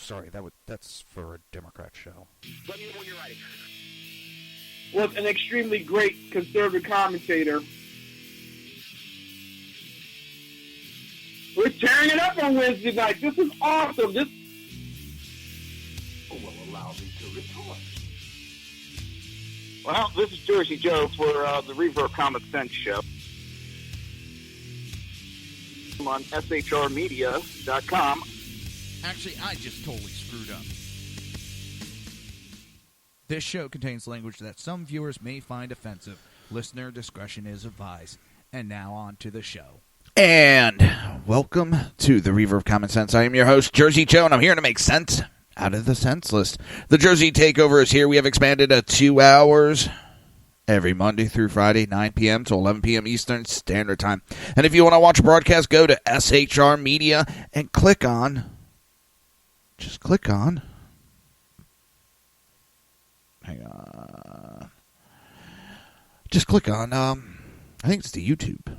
sorry, that's for a Democrat show. Let me know when you're ready. Was an extremely great conservative commentator. We're tearing it up on Wednesday night. This is awesome. This will allow me to retort. Well, this is Jersey Joe for the Reaver of Common Sense show. I'm on shrmedia.com. Actually, I just totally screwed up. This show contains language that some viewers may find offensive. Listener discretion is advised. And now on to the show. And welcome to the Reaver of Common Sense. I am your host, Jersey Joe, and I'm here to make sense out of the senseless. The Jersey Takeover is here. We have expanded to 2 hours every Monday through Friday, 9 p.m. to 11 p.m. Eastern Standard Time. And if you want to watch a broadcast, go to SHR Media and just click on. Hang on. Just click on, I think it's the YouTube.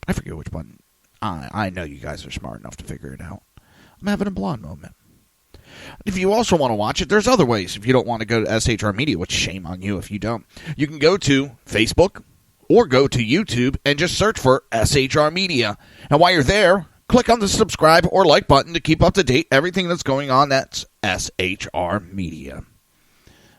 I forget which button. I know you guys are smart enough to figure it out. I'm having a blonde moment. If you also want to watch it, there's other ways. If you don't want to go to SHR Media, which shame on you if you don't, you can go to Facebook or go to YouTube and just search for SHR Media. And while you're there, click on the subscribe or like button to keep up to date everything that's going on. That's SHR Media.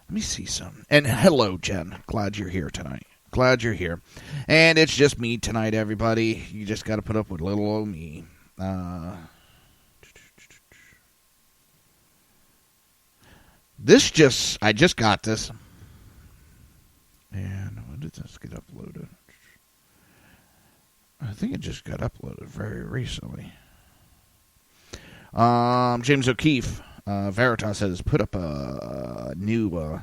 Let me see some. And hello, Jen. Glad you're here tonight. Glad you're here. And it's just me tonight, everybody. You just got to put up with little old me. I just got this. And when did this get uploaded? I think it just got uploaded very recently. James O'Keefe, Veritas, has put up a new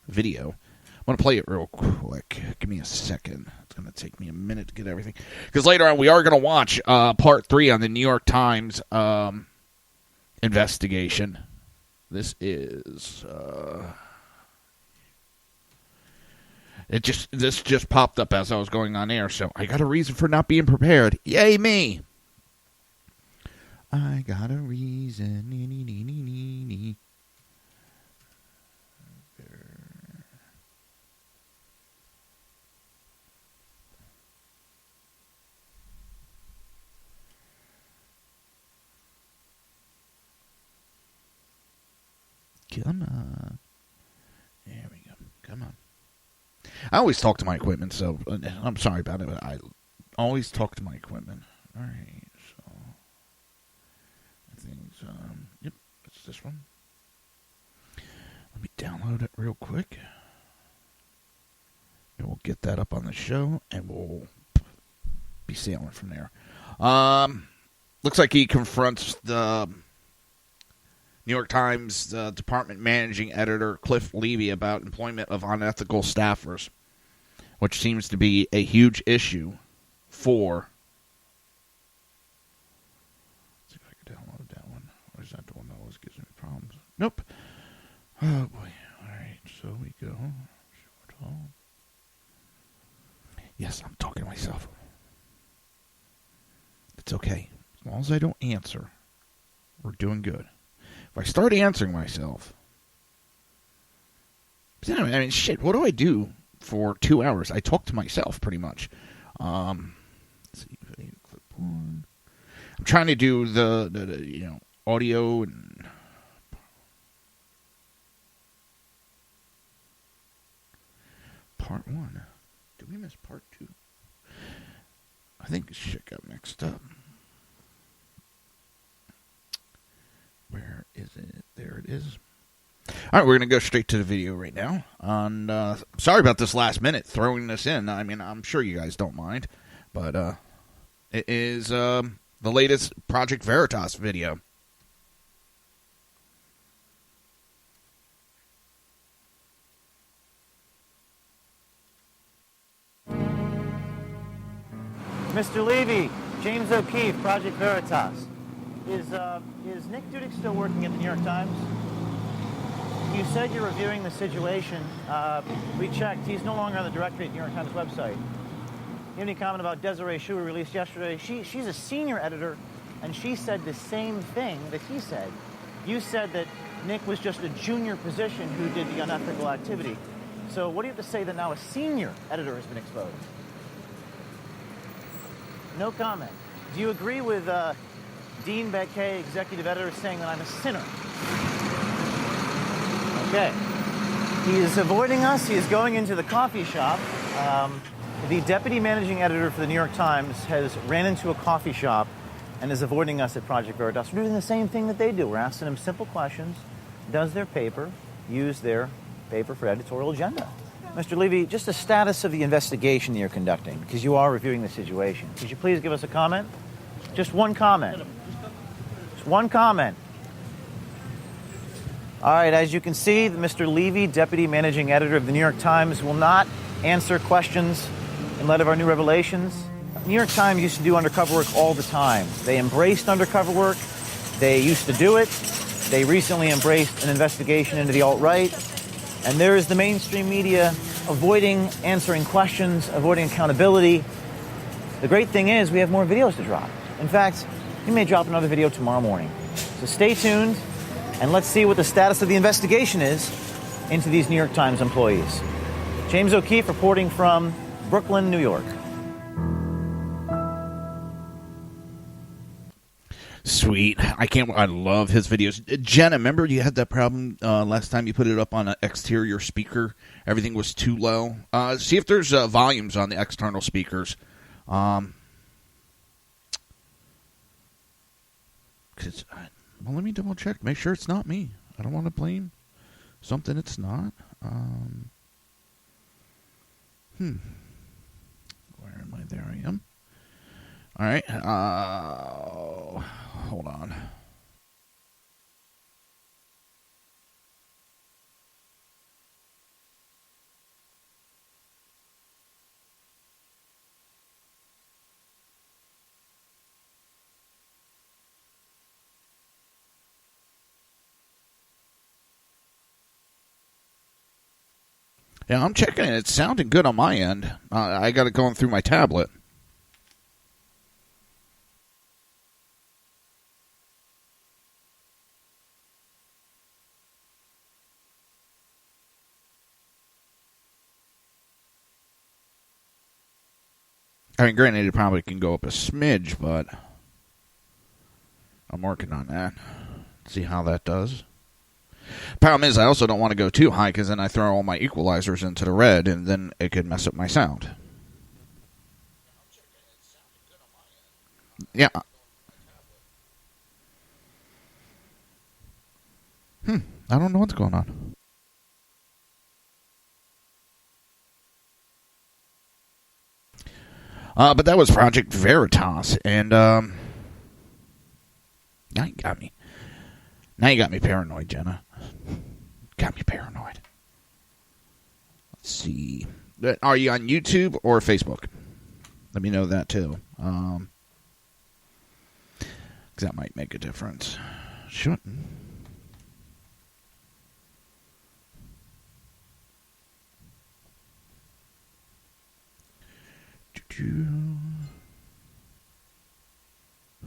video. I want to play it real quick. Give me a second. It's going to take me a minute to get everything. Because later on, we are going to watch part 3 on the New York Times investigation. This is... This just popped up as I was going on air, so I got a reason for not being prepared. Yay, me! I got a reason. Come on. There we go. Come on. I always talk to my equipment, so I'm sorry about it, but I always talk to my equipment. All right, so I think, yep, it's this one. Let me download it real quick. And we'll get that up on the show, and we'll be sailing from there. Looks like he confronts the New York Times department managing editor Cliff Levy about employment of unethical staffers, which seems to be a huge issue for... Let's see if I can download that one. Or is that the one that always gives me problems? Nope. Oh, boy. All right, so we go. Yes, I'm talking to myself. It's okay. As long as I don't answer, we're doing good. If I start answering myself... I mean, shit, what do I do for 2 hours? I talk to myself, pretty much. Let's see, video clipboard. I'm trying to do the audio and... Part 1. Did we miss part 2? I think shit got mixed up. Where is it? There it is. All right, we're going to go straight to the video right now. And sorry about this last minute throwing this in. I mean, I'm sure you guys don't mind. But it is the latest Project Veritas video. Mr. Levy, James O'Keefe, Project Veritas. Is Nick Dudick still working at the New York Times? You said you're reviewing the situation. We checked. He's no longer on the directory at the New York Times website. You have any comment about Desiree Shu, released yesterday? She's a senior editor and she said the same thing that he said. You said that Nick was just a junior position who did the unethical activity. So what do you have to say that now a senior editor has been exposed? No comment. Do you agree with Dean Beckay, executive editor, saying that I'm a sinner? Okay. He is avoiding us. He is going into the coffee shop. The deputy managing editor for the New York Times has ran into a coffee shop and is avoiding us at Project Veritas. We're doing the same thing that they do. We're asking him simple questions. Does their paper use their paper for editorial agenda? Mr. Levy, just the status of the investigation that you're conducting, because you are reviewing the situation. Could you please give us a comment? Just one comment. Just one comment. All right, as you can see, Mr. Levy, deputy managing editor of the New York Times, will not answer questions in light of our new revelations. New York Times used to do undercover work all the time. They embraced undercover work. They used to do it. They recently embraced an investigation into the alt-right. And there is the mainstream media avoiding answering questions, avoiding accountability. The great thing is we have more videos to drop. In fact, we may drop another video tomorrow morning. So stay tuned, and let's see what the status of the investigation is into these New York Times employees. James O'Keefe reporting from Brooklyn, New York. Sweet. I love his videos. Jenna, remember you had that problem last time you put it up on an exterior speaker? Everything was too low. See if there's volumes on the external speakers. Well, let me double check. Make sure it's not me. I don't want to blame something it's not. Where am I? There I am. All right. Hold on. Yeah, I'm checking it. It's sounding good on my end. I got it going through my tablet. I mean, granted, it probably can go up a smidge, but I'm working on that. See how that does. Problem is, I also don't want to go too high because then I throw all my equalizers into the red, and then it could mess up my sound. Yeah. I don't know what's going on. But that was Project Veritas, and now you got me. Now you got me paranoid, Jenna. Got me paranoid. Let's see. Are you on YouTube or Facebook? Let me know that too. Because that might make a difference. Shouldn't.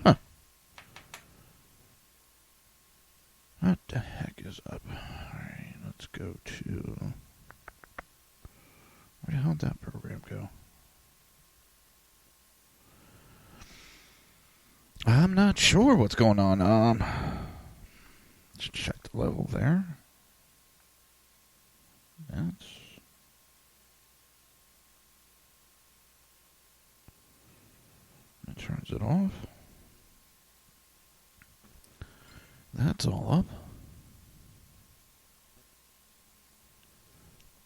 Huh. What the heck is up? Alright, let's go to... Where the hell did that program go? I'm not sure what's going on. Let's check the level there. That's... That turns it off. That's all up.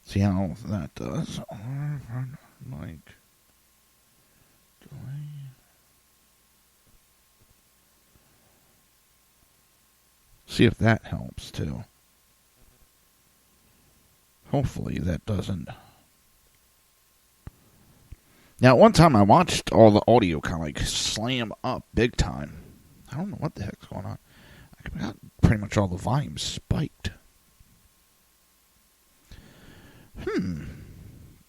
See how that does. Like, delay. See if that helps too. Hopefully that doesn't. Now, one time I watched all the audio kind of like slam up big time. I don't know what the heck's going on. I got pretty much all the volume spiked.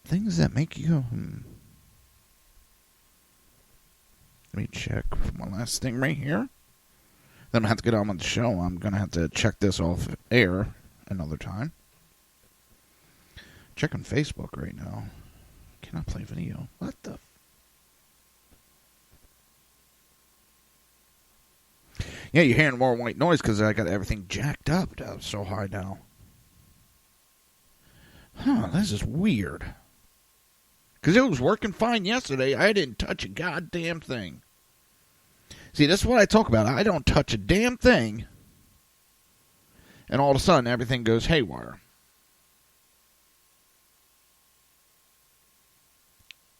Things that make you go, Let me check one last thing right here. Then I have to get on with the show. I'm going to have to check this off air another time. Checking Facebook right now. Cannot play video. What the? Yeah, you're hearing more white noise because I got everything jacked up so high now. Huh, this is weird. Because it was working fine yesterday. I didn't touch a goddamn thing. See, this is what I talk about. I don't touch a damn thing. And all of a sudden, everything goes haywire.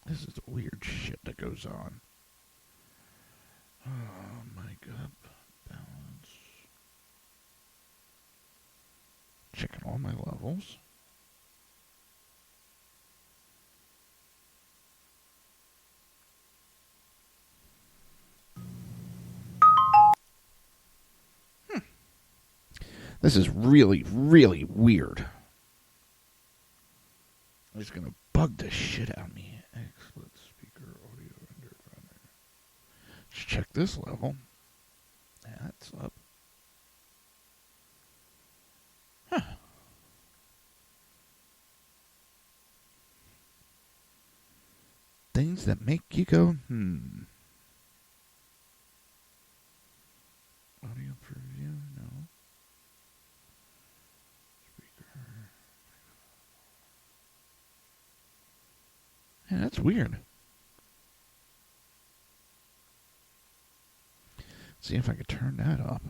This is the weird shit that goes on. Oh, my God. Balance. Checking all my levels. This is really, really weird. It's going to bug the shit out of me. Excellent speaker, audio, render. Let's check this level. That's up. Huh. Things that make you go, Audio preview, no. Yeah, that's weird. See if I could turn that up.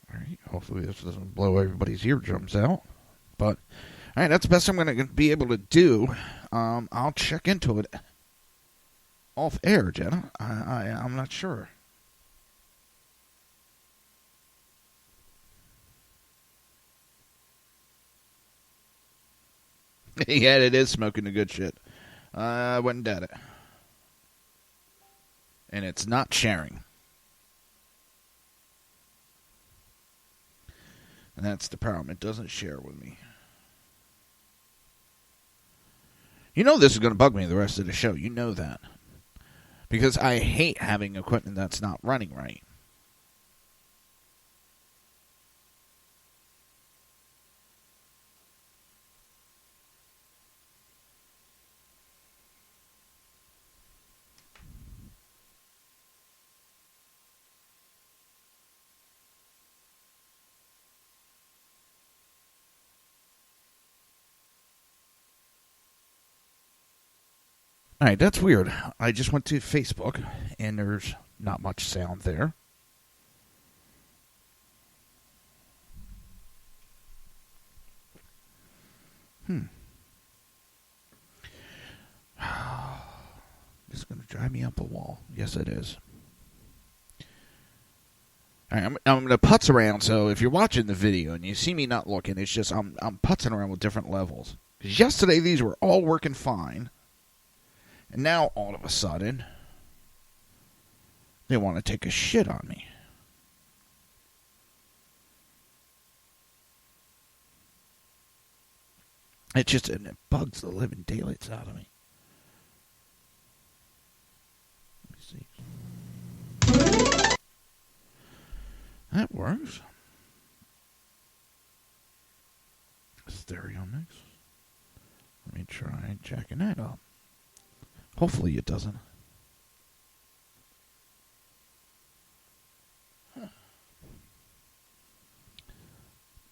Alright, hopefully this doesn't blow everybody's eardrums out. But, alright, that's the best I'm going to be able to do. I'll check into it off air, Jenna. I'm not sure. Yeah, it is smoking the good shit. I wouldn't doubt it. And it's not sharing. And that's the problem. It doesn't share with me. You know this is going to bug me the rest of the show. You know that. Because I hate having equipment that's not running right. Alright, that's weird. I just went to Facebook, and there's not much sound there. This is going to drive me up a wall. Yes, it is. Alright, I'm going to putz around, so if you're watching the video and you see me not looking, it's just I'm putzing around with different levels. Because yesterday these were all working fine. And now, all of a sudden, they want to take a shit on me. It bugs the living daylights out of me. Let me see. That works. Stereo mix. Let me try jacking that up. Hopefully it doesn't.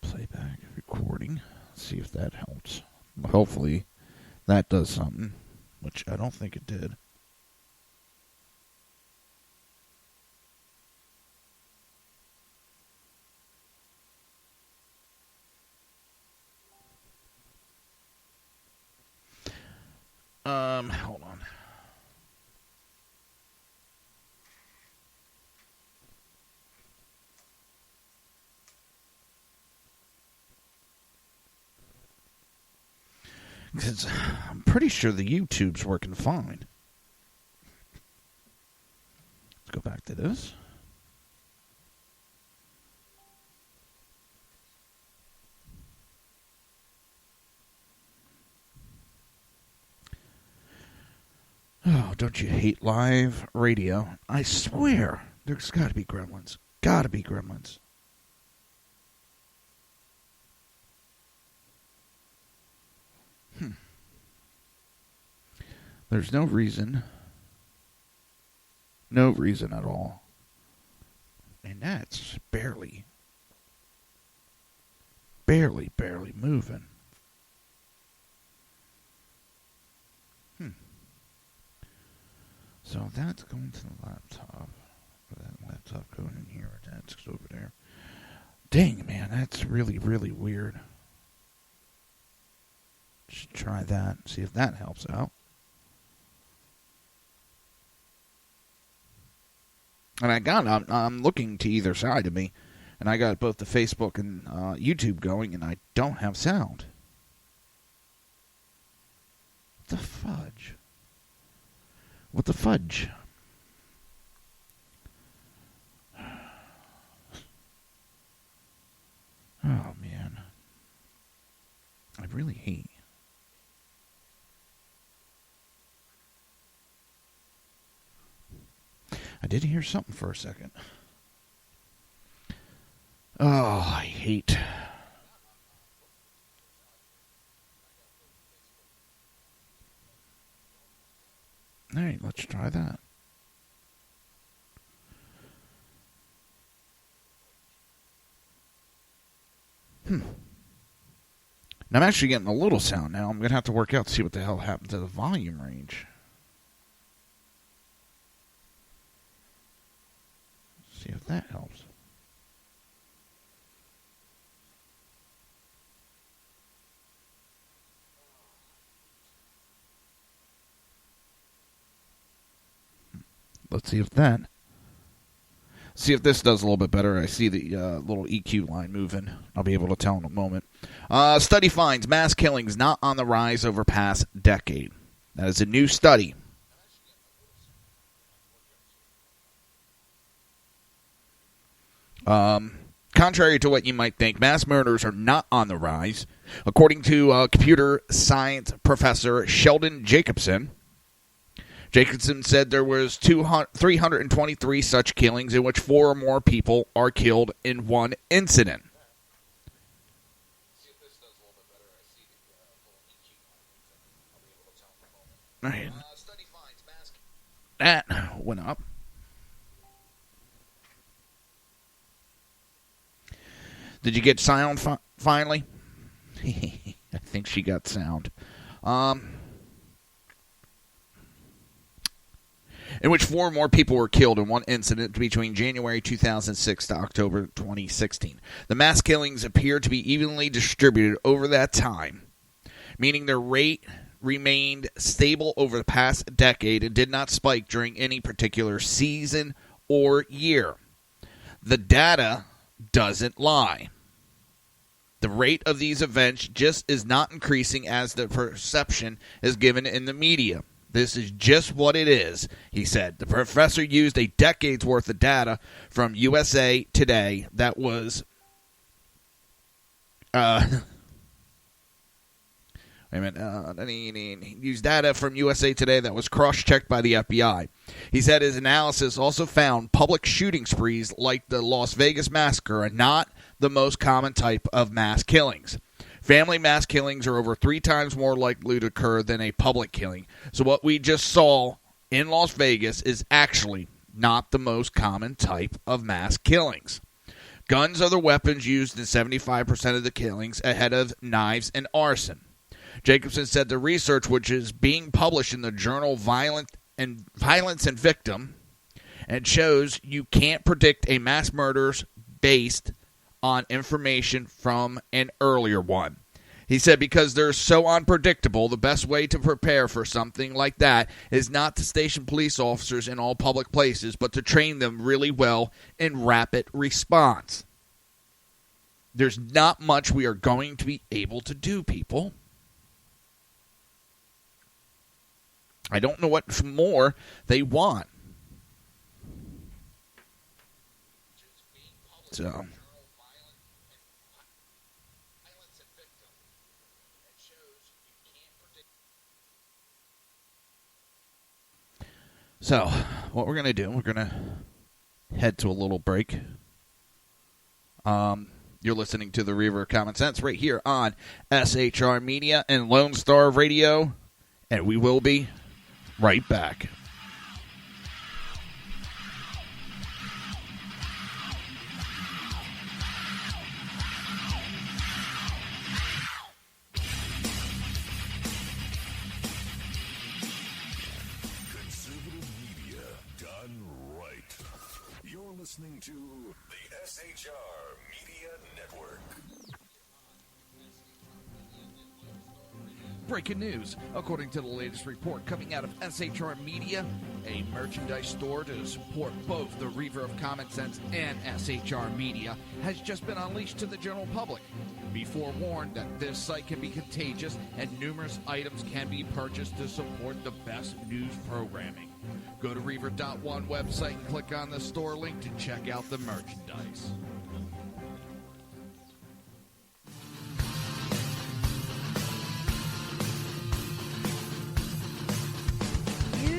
Playback recording. See if that helps. Hopefully that does something, which I don't think it did. Hold on. Because I'm pretty sure the YouTube's working fine. Let's go back to this. don't you hate live radio? I swear, there's got to be gremlins. Got to be gremlins. There's no reason at all. And that's barely moving. So that's going to the laptop. That laptop going in here, that's over there. Dang, man, that's really, really weird. Just try that, see if that helps out. And I'm looking to either side of me, and I got both the Facebook and YouTube going, and I don't have sound. What the fudge? What the fudge? Oh, man. I really hate. I did hear something for a second. Oh, I hate. All right, let's try that. And I'm actually getting a little sound now. I'm going to have to work out to see what the hell happened to the volume range. See if that helps. Let's see if that. See if this does a little bit better. I see the little EQ line moving. I'll be able to tell in a moment. Study finds mass killings not on the rise over past decade. That is a new study. Contrary to what you might think, mass murders are not on the rise. According to computer science professor Sheldon Jacobson, Jacobson said there was 323 such killings in which 4 or more people are killed in one incident. Right. That went up. Did you get sound finally? I think she got sound. In which 4 more people were killed in one incident between January 2006 to October 2016. The mass killings appear to be evenly distributed over that time, meaning their rate remained stable over the past decade and did not spike during any particular season or year. The data doesn't lie. The rate of these events just is not increasing as the perception is given in the media. This is just what it is, he said. The professor used a decade's worth of data from USA Today that was he used data from USA Today that was cross-checked by the FBI. He said his analysis also found public shooting sprees like the Las Vegas massacre are not the most common type of mass killings. Family mass killings are over 3 times more likely to occur than a public killing. So what we just saw in Las Vegas is actually not the most common type of mass killings. Guns are the weapons used in 75% of the killings, ahead of knives and arson. Jacobson said the research, which is being published in the journal Violence and Victim, and shows you can't predict a mass murders based on information from an earlier one. He said because they're so unpredictable, the best way to prepare for something like that is not to station police officers in all public places, but to train them really well in rapid response. There's not much we are going to be able to do, people. I don't know what more they want. So... So, what we're going to do, we're going to head to a little break. You're listening to the Reaver of Common Sense right here on SHR Media and Lone Star Radio, and we will be right back. Listening to the SHR Media Network. Breaking news. According to the latest report coming out of SHR Media, a merchandise store to support both the Reaver of Common Sense and SHR Media has just been unleashed to the general public. Be forewarned that this site can be contagious and numerous items can be purchased to support the best news programming. Go to Reaver.one website and click on the store link to check out the merchandise. You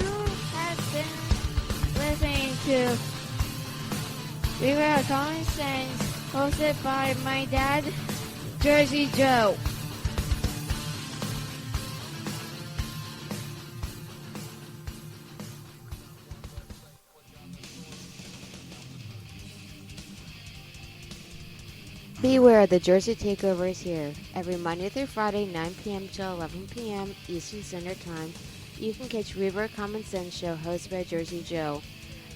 have been listening to Reaver of Common Sense, hosted by my dad, Jersey Joe. Beware, the Jersey Takeover is here. Every Monday through Friday, 9 p.m. to 11 p.m. Eastern Standard Time, you can catch Reaver of Common Sense show hosted by Jersey Joe,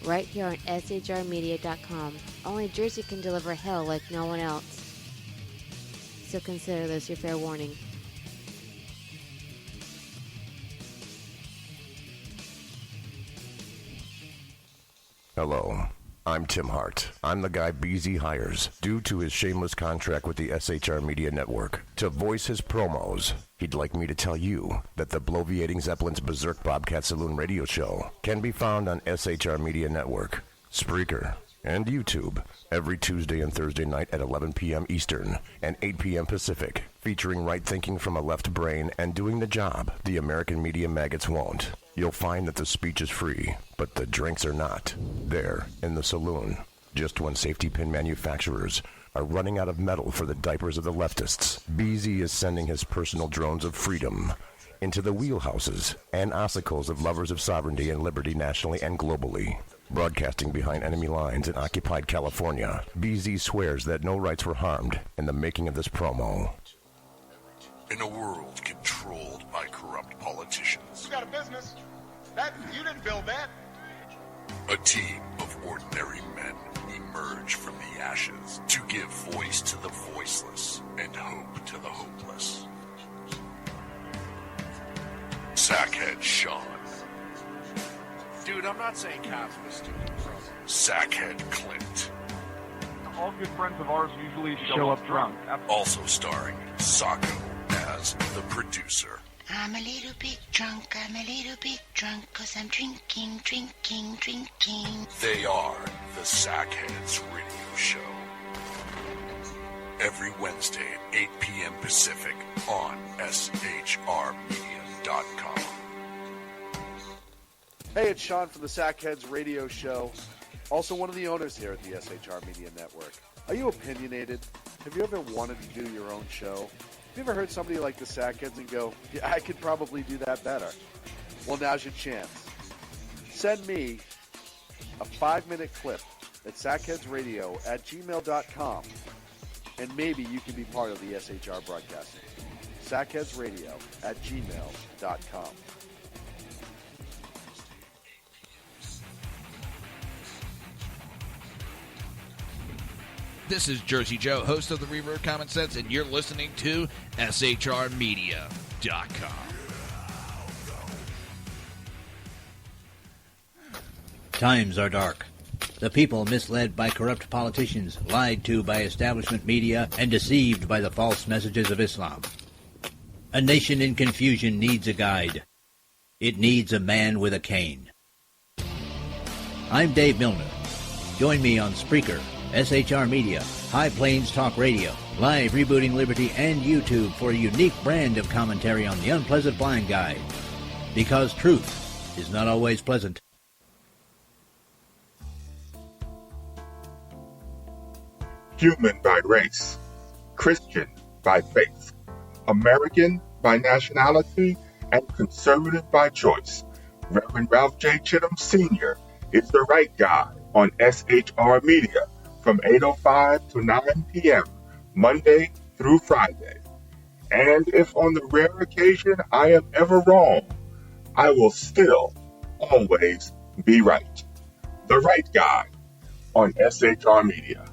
right here on shrmedia.com. Only Jersey can deliver hell like no one else. So consider this your fair warning. Hello, I'm Tim Hart. I'm the guy BZ hires due to his shameless contract with the SHR Media Network to voice his promos. He'd like me to tell you that the Bloviating Zeppelin's Berserk Bobcat Saloon radio show can be found on SHR Media Network, Spreaker, and YouTube every Tuesday and Thursday night at 11 p.m. Eastern and 8 p.m. Pacific, featuring right thinking from a left brain and doing the job the American media maggots won't. You'll find that the speech is free, but the drinks are not. There, in the saloon, just when safety pin manufacturers are running out of metal for the diapers of the leftists, BZ is sending his personal drones of freedom into the wheelhouses and ossicles of lovers of sovereignty and liberty nationally and globally. Broadcasting behind enemy lines in occupied California, BZ swears that no rights were harmed in the making of this promo. In a world controlled by corrupt politicians, You got a business. That you didn't build that. a team of ordinary men emerge from the ashes to give voice to the voiceless and hope to the hopeless. Sackhead Sean. Dude, I'm not saying cops was stupid, bro. Sackhead Clint. All good friends of ours usually show up drunk. Also starring Sacco as the producer. I'm a little bit drunk, 'cause I'm drinking. They are the Sackheads Radio Show. Every Wednesday at 8 p.m. Pacific on shrmedia.com. Hey, it's Sean from the Sackheads Radio Show, also one of the owners here at the SHR Media Network. Are you opinionated? Have you ever wanted to do your own show? Have you ever heard somebody like the Sackheads and go, yeah, I could probably do that better? Well, now's your chance. Send me a 5-minute clip at sackheadsradio@gmail.com, and maybe you can be part of the SHR broadcasting. sackheadsradio@gmail.com. This is Jersey Joe, host of the Reaver of Common Sense, and you're listening to shrmedia.com. Times are dark. The people misled by corrupt politicians, lied to by establishment media, and deceived by the false messages of Islam. A nation in confusion needs a guide. It needs a man with a cane. I'm Dave Milner. Join me on Spreaker, SHR Media, High Plains Talk Radio, Live Rebooting Liberty, and YouTube for a unique brand of commentary on the unpleasant blind guide. Because truth is not always pleasant. human by race, Christian by faith, American by nationality, and conservative by choice. Reverend Ralph J. Chittum Sr. is the right guy on SHR Media from 8:05 to 9 p.m. Monday through Friday. And if on the rare occasion I am ever wrong, I will still always be right. The right guy on SHR Media.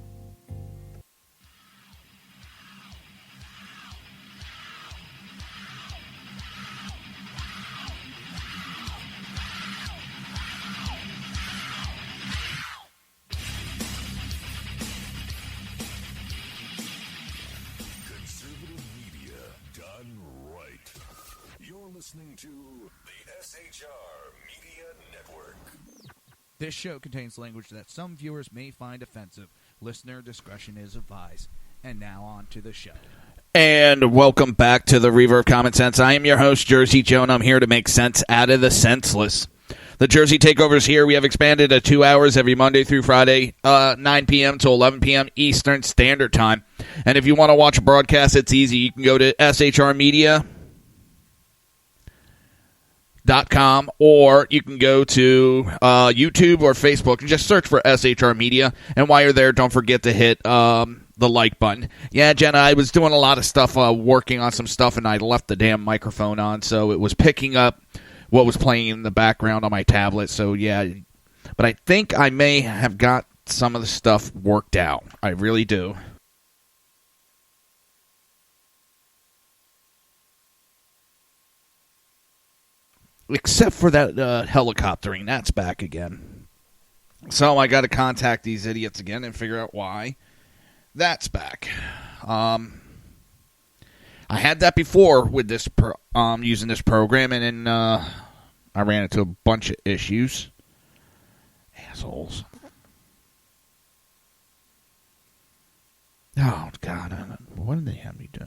Conservative media done right. You're listening to the SHR Media Network. This show contains language that some viewers may find offensive. Listener discretion is advised. And now on to the show. And welcome back to the Reaver of Common Sense. I am your host, Jersey Joe, and I'm here to make sense out of the senseless. The Jersey Takeover is here. We have expanded to 2 hours every Monday through Friday, 9 p.m. to 11 p.m. Eastern Standard Time. And if you want to watch a broadcast, it's easy. You can go to shrmedia.com, or you can go to YouTube or Facebook and just search for SHR Media. And while you're there, don't forget to hit the like button. Yeah, Jenna, I was doing a lot of stuff, working on some stuff, and I left the damn microphone on, so it was picking up what was playing in the background on my tablet. So, yeah, but I think I may have got some of the stuff worked out. I really do. Except for that helicoptering. That's back again. So I got to contact these idiots again and figure out why that's back. I had that before with this using this program, and then I ran into a bunch of issues. Assholes. Oh, God. What did they have me do?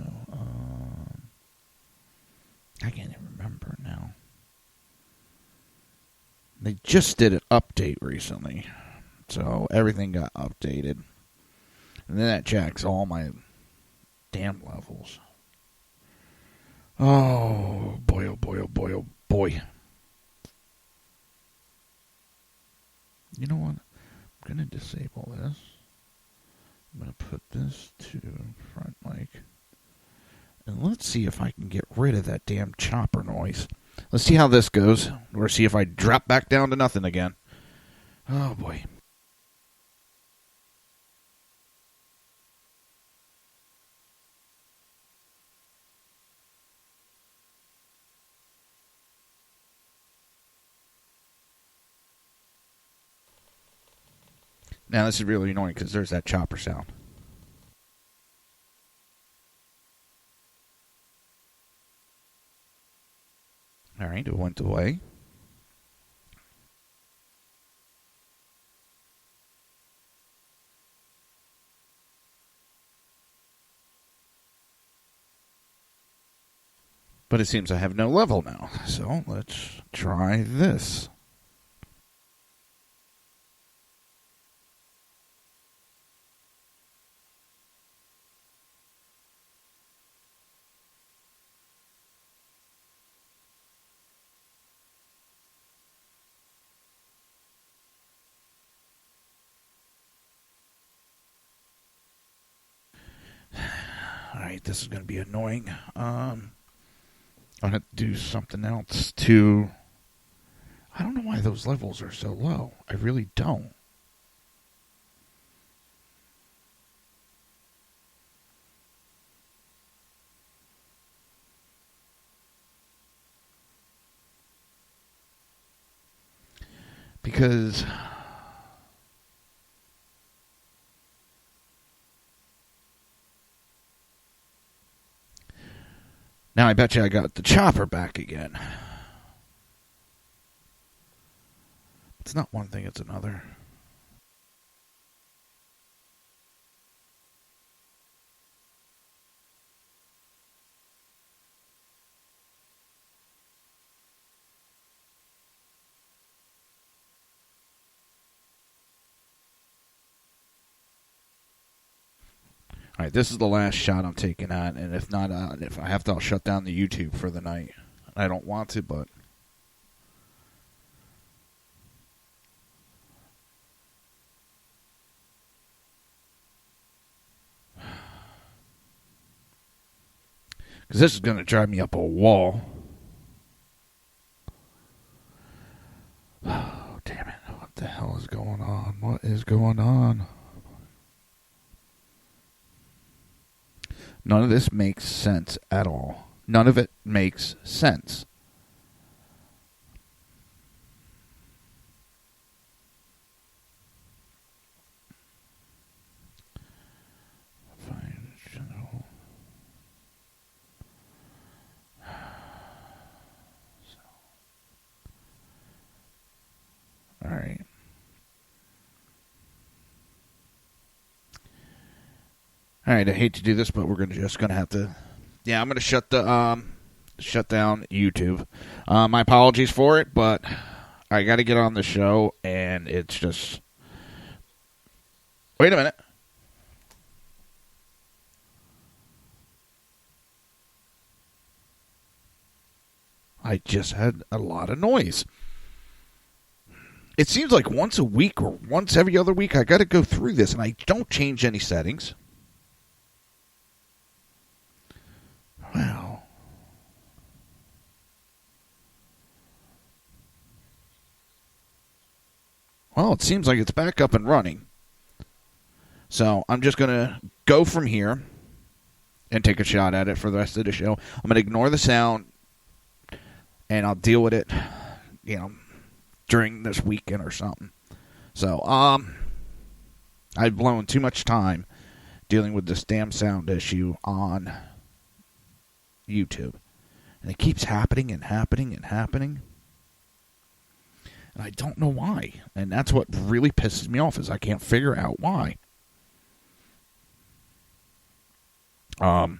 I can't even remember now. They just did an update recently, so everything got updated. And then that jacks all my damn levels. Oh, boy, oh, boy, oh, boy, oh, boy. You know what? I'm going to disable this. I'm going to put this to front mic. And let's see if I can get rid of that damn chopper noise. Let's see how this goes. Or see if I drop back down to nothing again. Oh, boy. Now, this is really annoying because there's that chopper sound. All right, it went away. But it seems I have no level now. So let's try this. Alright, this is going to be annoying. I'm going to do something else to... I don't know why those levels are so low. I really don't. Because... now I bet you I got the chopper back again. It's not one thing, it's another. All right, this is the last shot I'm taking at, and if not, if I have to, I'll shut down the YouTube for the night. I don't want to, but... because this is going to drive me up a wall. Oh, damn it. What the hell is going on? What is going on? None of this makes sense at all. None of it makes sense. All right. All right, I hate to do this, but we're just gonna have to. Yeah, I'm gonna shut down YouTube. My apologies for it, but I got to get on the show, and it's just. Wait a minute. I just had a lot of noise. It seems like once a week or once every other week I got to go through this, and I don't change any settings. Wow. Well, it seems like it's back up and running. So I'm just going to go from here and take a shot at it for the rest of the show. I'm going to ignore the sound, and I'll deal with it, during this weekend or something. So, I've blown too much time dealing with this damn sound issue on YouTube. And it keeps happening and happening and happening. And I don't know why. And that's what really pisses me off, is I can't figure out why. What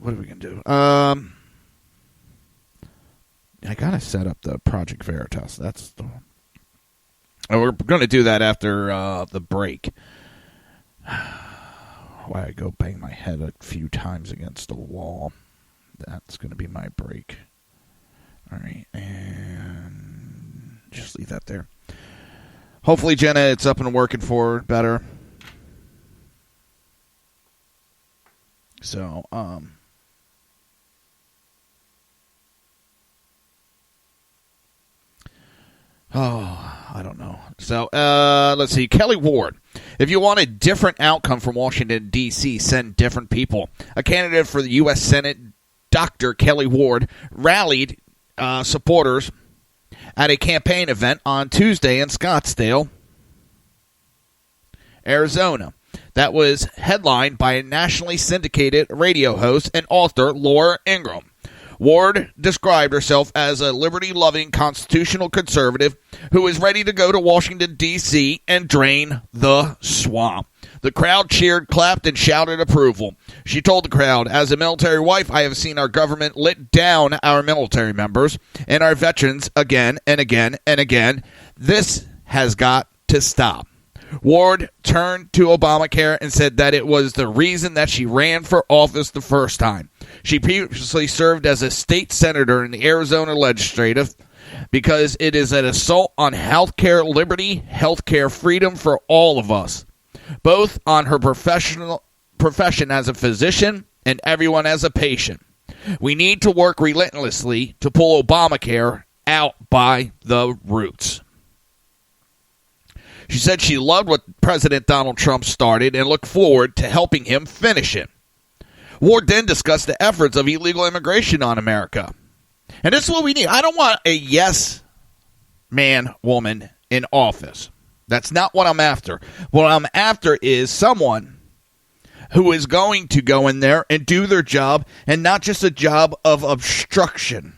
are we going to do? I got to set up the Project Veritas. That's the... And we're going to do that after the break. Why I go bang my head a few times against the wall. That's going to be my break. All right, and just leave that there. Hopefully, Jenna, it's up and working for her better. So, I don't know. So, let's see. Kelly Ward. If you want a different outcome from Washington, D.C., send different people. A candidate for the U.S. Senate, Dr. Kelly Ward, rallied supporters at a campaign event on Tuesday in Scottsdale, Arizona. That was headlined by a nationally syndicated radio host and author, Laura Ingraham. Ward described herself as a liberty-loving constitutional conservative who is ready to go to Washington, D.C. and drain the swamp. The crowd cheered, clapped, and shouted approval. She told the crowd, "As a military wife, I have seen our government let down our military members and our veterans again and again and again. This has got to stop." Ward turned to Obamacare and said that it was the reason that she ran for office the first time. She previously served as a state senator in the Arizona legislative because it is an assault on healthcare liberty, healthcare freedom for all of us, both on her profession as a physician and everyone as a patient. We need to work relentlessly to pull Obamacare out by the roots. She said she loved what President Donald Trump started and looked forward to helping him finish it. Ward then discussed the efforts of illegal immigration on America. And this is what we need. I don't want a yes man, woman in office. That's not what I'm after. What I'm after is someone who is going to go in there and do their job, and not just a job of obstruction.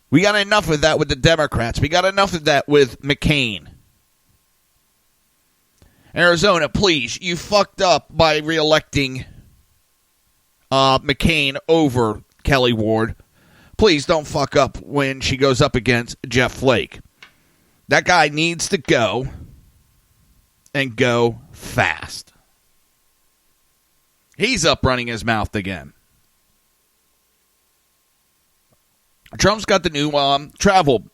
We got enough of that with the Democrats. We got enough of that with McCain. Arizona, please, you fucked up by reelecting McCain over Kelly Ward. Please don't fuck up when she goes up against Jeff Flake. That guy needs to go. and go fast. He's up running his mouth again. Trump's got the new travel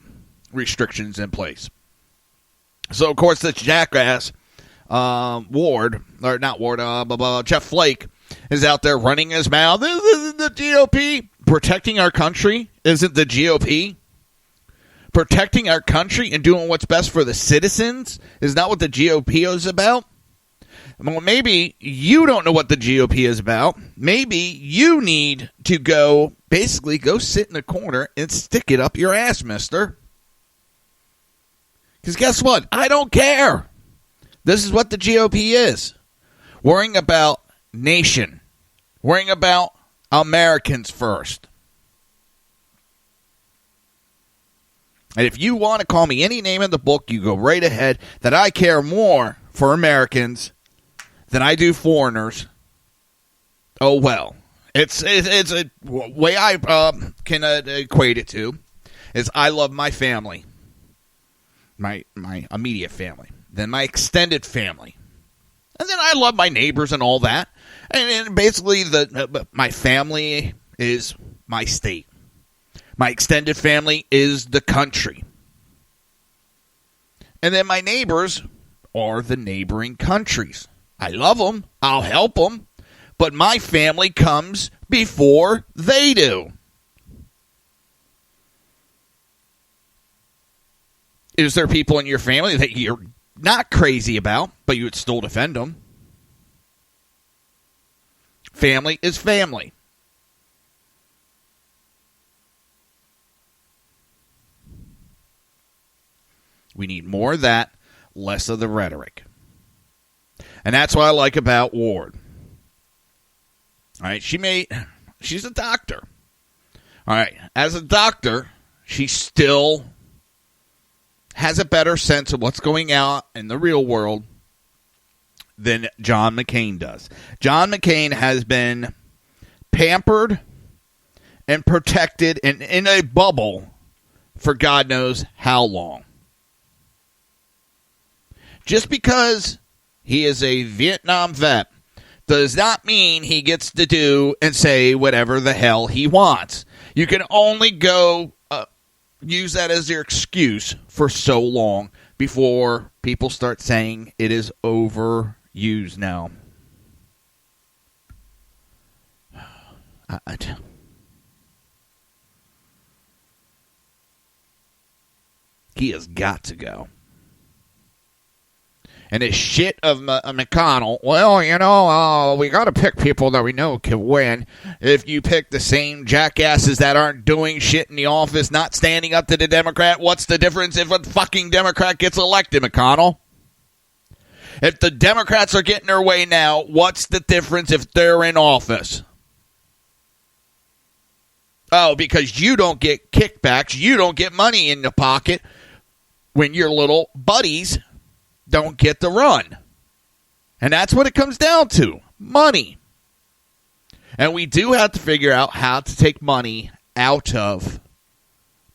restrictions in place. So, of course, this jackass, Jeff Flake, is out there running his mouth. This is the GOP. Protecting our country isn't the GOP. Protecting our country and doing what's best for the citizens is not what the GOP is about. Well, maybe you don't know what the GOP is about. Maybe you need to go sit in a corner and stick it up your ass, mister. Because guess what? I don't care. This is what the GOP is. Worrying about nation. Worrying about Americans first. And if you want to call me any name in the book, you go right ahead. That I care more for Americans than I do foreigners. Oh, well. It's a way I can equate it to is I love my family. My immediate family. Then my extended family. And then I love my neighbors and all that. And basically, my family is my state. My extended family is the country. And then my neighbors are the neighboring countries. I love them. I'll help them. But my family comes before they do. Is there people in your family that you're not crazy about, but you would still defend them? Family is family. We need more of that, less of the rhetoric. And that's what I like about Ward. All right, she's a doctor. All right, as a doctor, she still has a better sense of what's going on in the real world than John McCain does. John McCain has been pampered and protected and in a bubble for God knows how long. Just because he is a Vietnam vet does not mean he gets to do and say whatever the hell he wants. You can only go use that as your excuse for so long before people start saying it is overused now. He has got to go. And this shit of McConnell, well, we got to pick people that we know can win. If you pick the same jackasses that aren't doing shit in the office, not standing up to the Democrat, what's the difference if a fucking Democrat gets elected, McConnell? If the Democrats are getting their way now, what's the difference if they're in office? Oh, because you don't get kickbacks, you don't get money in the pocket when your little buddies don't get the run. And that's what it comes down to. Money. And we do have to figure out how to take money out of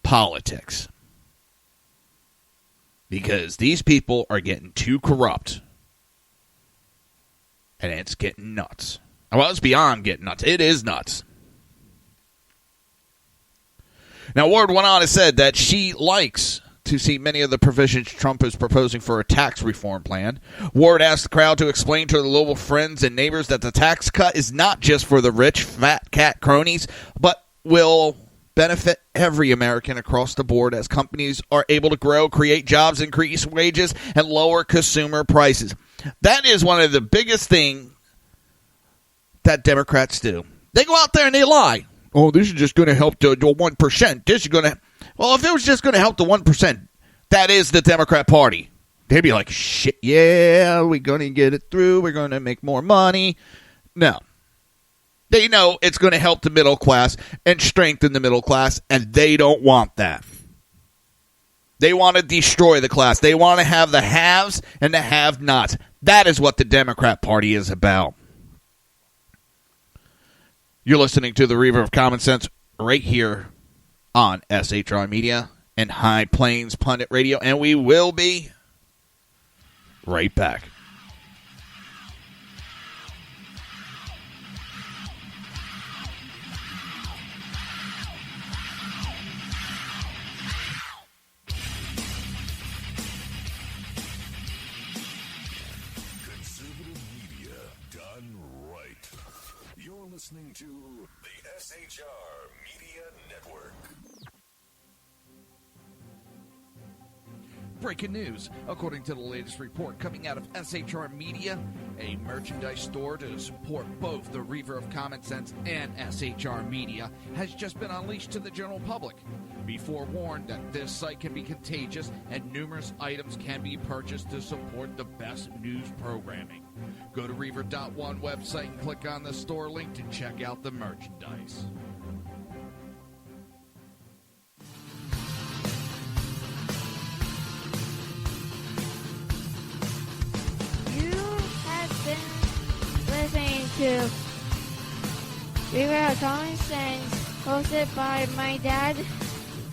politics. Because these people are getting too corrupt. And it's getting nuts. Well, it's beyond getting nuts. It is nuts. Now, Ward went on and said that she likes to see many of the provisions Trump is proposing for a tax reform plan. Ward asked the crowd to explain to their local friends and neighbors that the tax cut is not just for the rich, fat cat cronies, but will benefit every American across the board as companies are able to grow, create jobs, increase wages, and lower consumer prices. That is one of the biggest things that Democrats do. They go out there and they lie. Oh, this is just going to help the 1%. This is going to... Well, if it was just going to help the 1%, that is the Democrat Party. They'd be like, shit, yeah, we're going to get it through. We're going to make more money. No. They know it's going to help the middle class and strengthen the middle class, and they don't want that. They want to destroy the class. They want to have the haves and the have-nots. That is what the Democrat Party is about. You're listening to the Reaver of Common Sense right here on SHR Media and High Plains Pundit Radio, and we will be right back. listening to the SHR Media Network. Breaking news. According to the latest report coming out of SHR Media, a merchandise store to support both the Reaver of Common Sense and SHR Media has just been unleashed to the general public. Be forewarned that this site can be contagious and numerous items can be purchased to support the best news programming. Go to Reaver.one website and click on the store link to check out the merchandise. Listening to Reaver of Common Sense, hosted by my dad,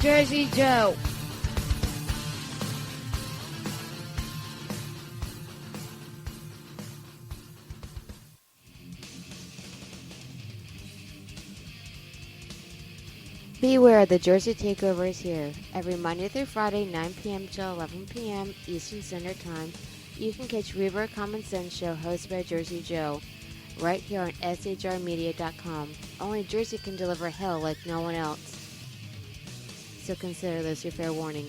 Jersey Joe. Beware, the Jersey Takeover is here. Every Monday through Friday, 9 p.m. to 11 p.m. Eastern Standard Time. You can catch Reaver of Common Sense show hosted by Jersey Joe right here on shrmedia.com. Only Jersey can deliver hell like no one else. So consider this your fair warning.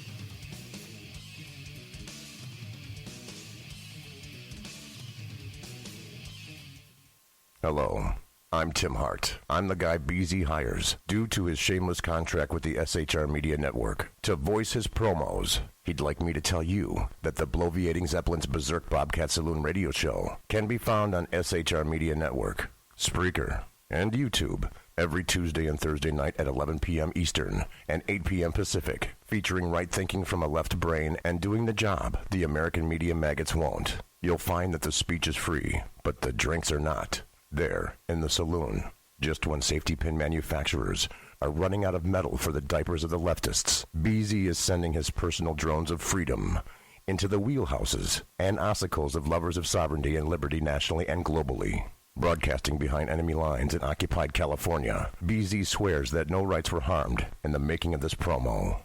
Hello, I'm Tim Hart. I'm the guy BZ hires, due to his shameless contract with the SHR Media Network, to voice his promos. He'd like me to tell you that the Bloviating Zeppelin's Berserk Bobcat Saloon radio show can be found on SHR Media Network, Spreaker, and YouTube every Tuesday and Thursday night at 11 p.m. Eastern and 8 p.m. Pacific, featuring right thinking from a left brain and doing the job the American media maggots won't. You'll find that the speech is free, but the drinks are not. There, in the saloon, just when safety pin manufacturers are running out of metal for the diapers of the leftists, BZ is sending his personal drones of freedom into the wheelhouses and ossicles of lovers of sovereignty and liberty nationally and globally. Broadcasting behind enemy lines in occupied California, BZ swears that no rights were harmed in the making of this promo.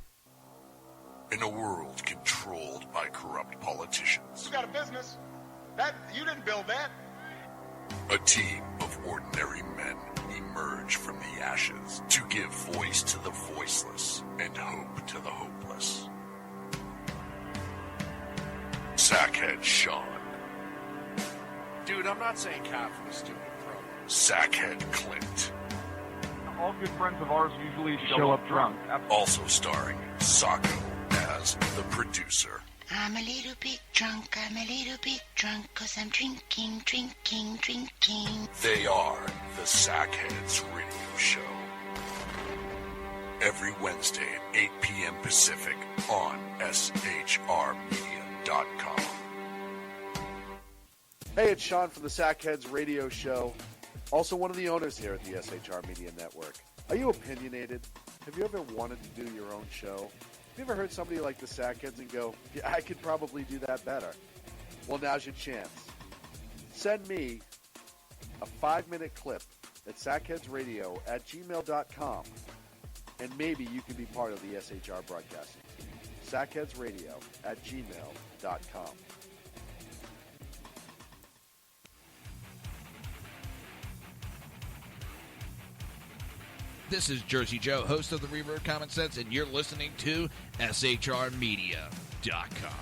In a world controlled by corrupt politicians, You got a business. That you didn't build that. a team of ordinary men emerge from the ashes to give voice to the voiceless and hope to the hopeless. Sackhead Sean, Dude, I'm not saying cap for the stupid promo. Sackhead Clint, All good friends of ours usually show up drunk. also starring Sacco as the producer. I'm a little bit drunk, 'cause I'm drinking. They are the Sackheads Radio Show. Every Wednesday at 8 p.m. Pacific on shrmedia.com. Hey, it's Sean from the Sackheads Radio Show, also one of the owners here at the SHR Media Network. Are you opinionated? Have you ever wanted to do your own show? Have you ever heard somebody like the Sackheads and go, yeah, I could probably do that better? Well, now's your chance. Send me a 5-minute clip at sackheadsradio@gmail.com, and maybe you can be part of the SHR broadcasting team. sackheadsradio@gmail.com. This is Jersey Joe, host of the Reaver of Common Sense, and you're listening to shrmedia.com.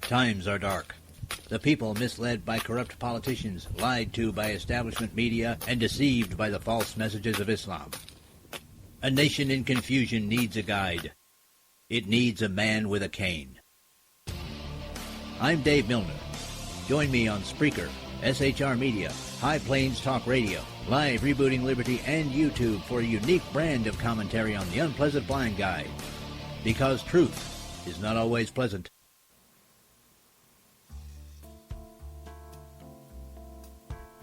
Times are dark. The people misled by corrupt politicians, lied to by establishment media, and deceived by the false messages of Islam. A nation in confusion needs a guide. It needs a man with a cane. I'm Dave Milner. Join me on Spreaker, SHR Media, High Plains Talk Radio, Live Rebooting Liberty, and YouTube for a unique brand of commentary on the unpleasant blind guide. Because truth is not always pleasant.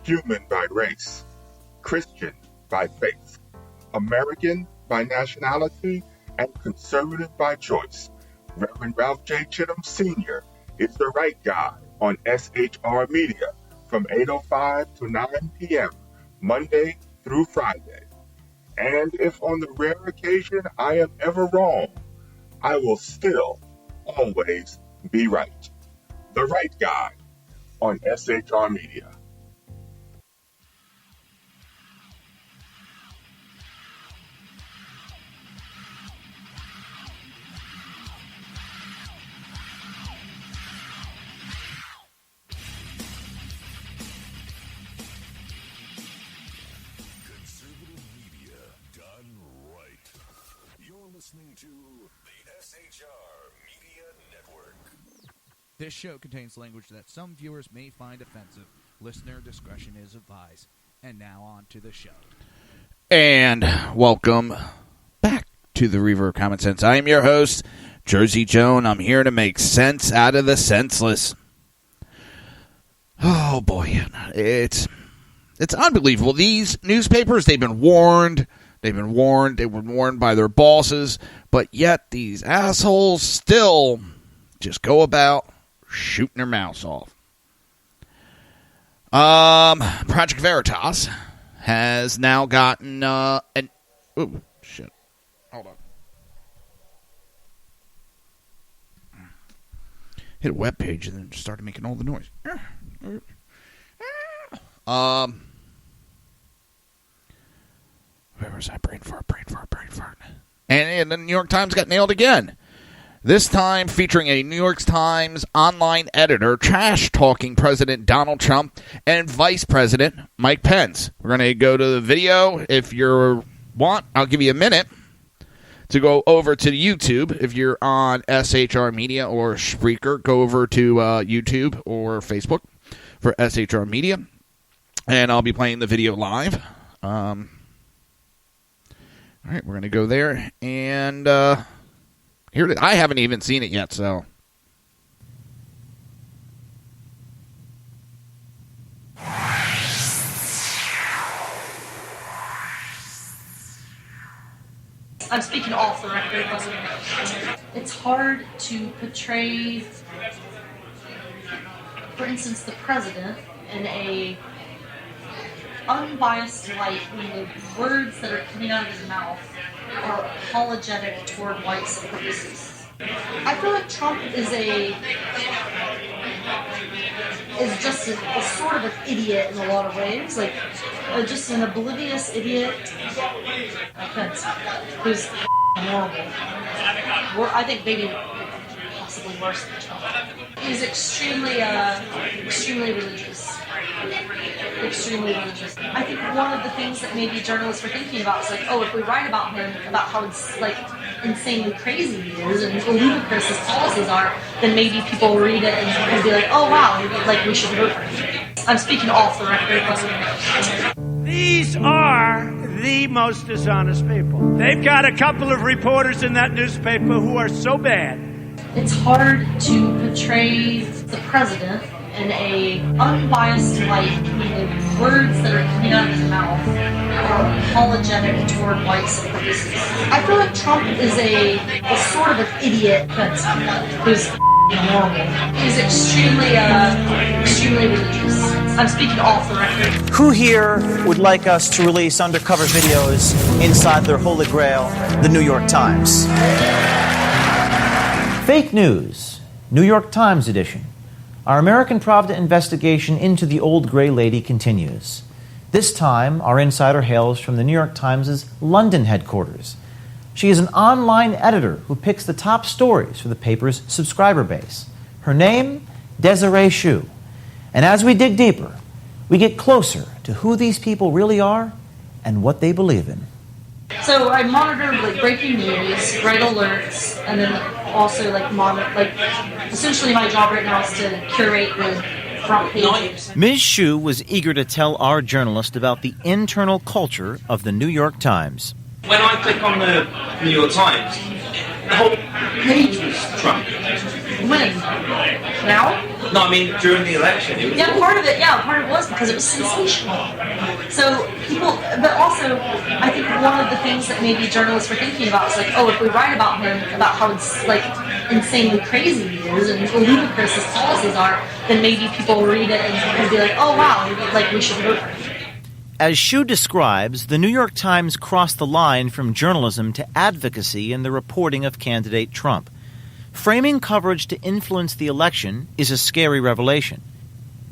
Human by race, Christian by faith, American by nationality, and conservative by choice. Reverend Ralph J. Chittum Sr. is the right guy on SHR Media from 8:05 to 9 p.m. Monday through Friday. And if on the rare occasion I am ever wrong, I will still always be right. The right guy on SHR Media. Listening to the SHR Media Network. This show contains language that some viewers may find offensive. Listener discretion is advised. And now on to the show. And welcome back to the Reaver of Common Sense. I am your host, Jersey Joe. I'm here to make sense out of the senseless. Oh boy, it's unbelievable. These newspapers, they've been warned. They were warned by their bosses, but yet these assholes still just go about shooting their mouths off. Project Veritas has now gotten oh, shit. Hold on. Hit a web page and then started making all the noise. Where was I? Brain fart. And the New York Times got nailed again. This time featuring a New York Times online editor trash-talking President Donald Trump and Vice President Mike Pence. We're going to go to the video. If you want, I'll give you a minute to go over to YouTube. If you're on SHR Media or Spreaker, go over to YouTube or Facebook for SHR Media. And I'll be playing the video live. All right, we're going to go there, and here I haven't even seen it yet, so. I'm speaking off the record. It's hard to portray, for instance, the president in a unbiased light when the words that are coming out of his mouth are apologetic toward white supremacists. I feel like Trump is just a sort of an idiot in a lot of ways, like just an oblivious idiot. Pence, who's horrible. I think maybe possibly worse than Trump. He's extremely religious. Extremely religious. I think one of the things that maybe journalists were thinking about is like, oh, if we write about him, about how like insanely crazy he is and ludicrous his policies are, then maybe people will read it and be like, oh wow, maybe like we should vote for him. I'm speaking off the record. These are the most dishonest people. They've got a couple of reporters in that newspaper who are so bad. It's hard to portray the president in a unbiased light when the words that are coming out of his mouth are apologetic toward white supremacists. I feel like Trump is a sort of an idiot who's horrible. He's extremely religious. I'm speaking off the record. Who here would like us to release undercover videos inside their holy grail, the New York Times? Fake news, New York Times edition. Our American Pravda investigation into the old gray lady continues. This time, our insider hails from the New York Times' London headquarters. She is an online editor who picks the top stories for the paper's subscriber base. Her name, Desiree Hsu. And as we dig deeper, we get closer to who these people really are and what they believe in. So I monitor like breaking news, write alerts, and then also essentially my job right now is to curate the front pages. Ms. Hsu was eager to tell our journalist about the internal culture of the New York Times. When I click on the New York Times, the whole page was Trump. When? Now? No, I mean during the election. Part of it was because it was sensational. So people, but also, I think one of the things that maybe journalists were thinking about is like, oh, if we write about him, about how like insanely crazy he is and ludicrous his policies are, then maybe people will read it and be like, oh wow, maybe like we should vote for him. As Hsu describes, the New York Times crossed the line from journalism to advocacy in the reporting of candidate Trump. Framing coverage to influence the election is a scary revelation.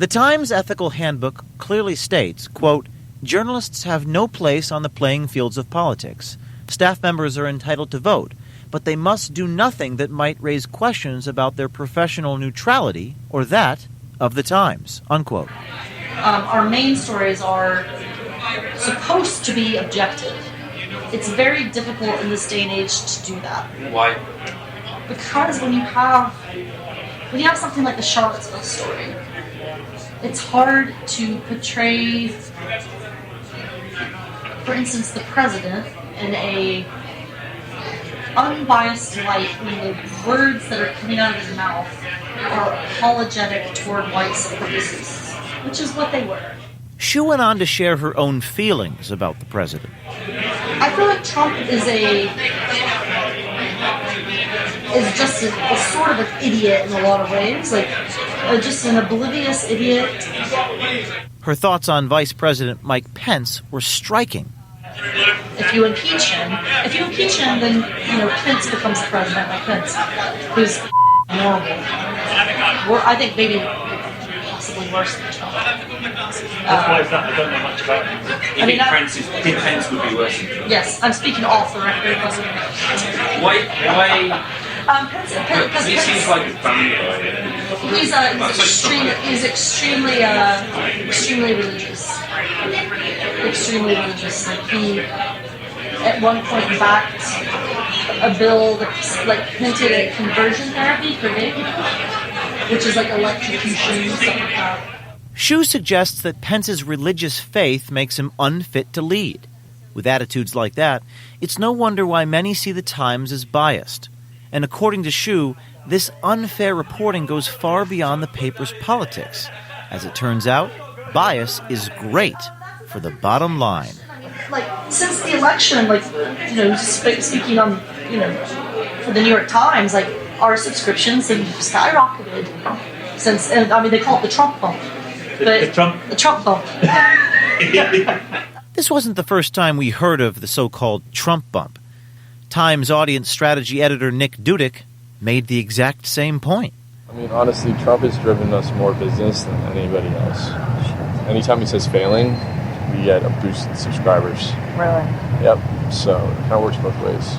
The Times Ethical Handbook clearly states, quote, journalists have no place on the playing fields of politics. Staff members are entitled to vote, but they must do nothing that might raise questions about their professional neutrality or that of the Times, unquote. Our main stories are supposed to be objective. It's very difficult in this day and age to do that. Why? Because when you have something like the Charlottesville story, it's hard to portray, for instance, the president in a unbiased light when the words that are coming out of his mouth are apologetic toward white supremacists, which is what they were. Shu went on to share her own feelings about the president. I feel like Trump is just a sort of an idiot in a lot of ways, like just an oblivious idiot. Her thoughts on Vice President Mike Pence were striking. If you impeach him, then Pence becomes the president, like Pence, who's horrible. I think maybe possibly worse than Trump. Why is that? I don't know much about him. You think Pence would be worse than Trump? Yes, I'm speaking off the record. Why? Pence He seems like a family guy. He's extremely religious. Extremely religious. Like he, at one point, backed a bill that hinted at conversion therapy for gay people, which is like electrocution, stuff like that. Shu suggests that Pence's religious faith makes him unfit to lead. With attitudes like that, it's no wonder why many see the Times as biased. And according to Shu, this unfair reporting goes far beyond the paper's politics. As it turns out, bias is great for the bottom line. Like, since the election, speaking on, for the New York Times, our subscriptions have skyrocketed since, they call it the Trump bump. The Trump bump. This wasn't the first time we heard of the so-called Trump bump. Times audience strategy editor Nick Dudek made the exact same point. Honestly, Trump has driven us more business than anybody else. Anytime he says failing, we get a boost in subscribers. Really? Yep, so it kind of works both ways.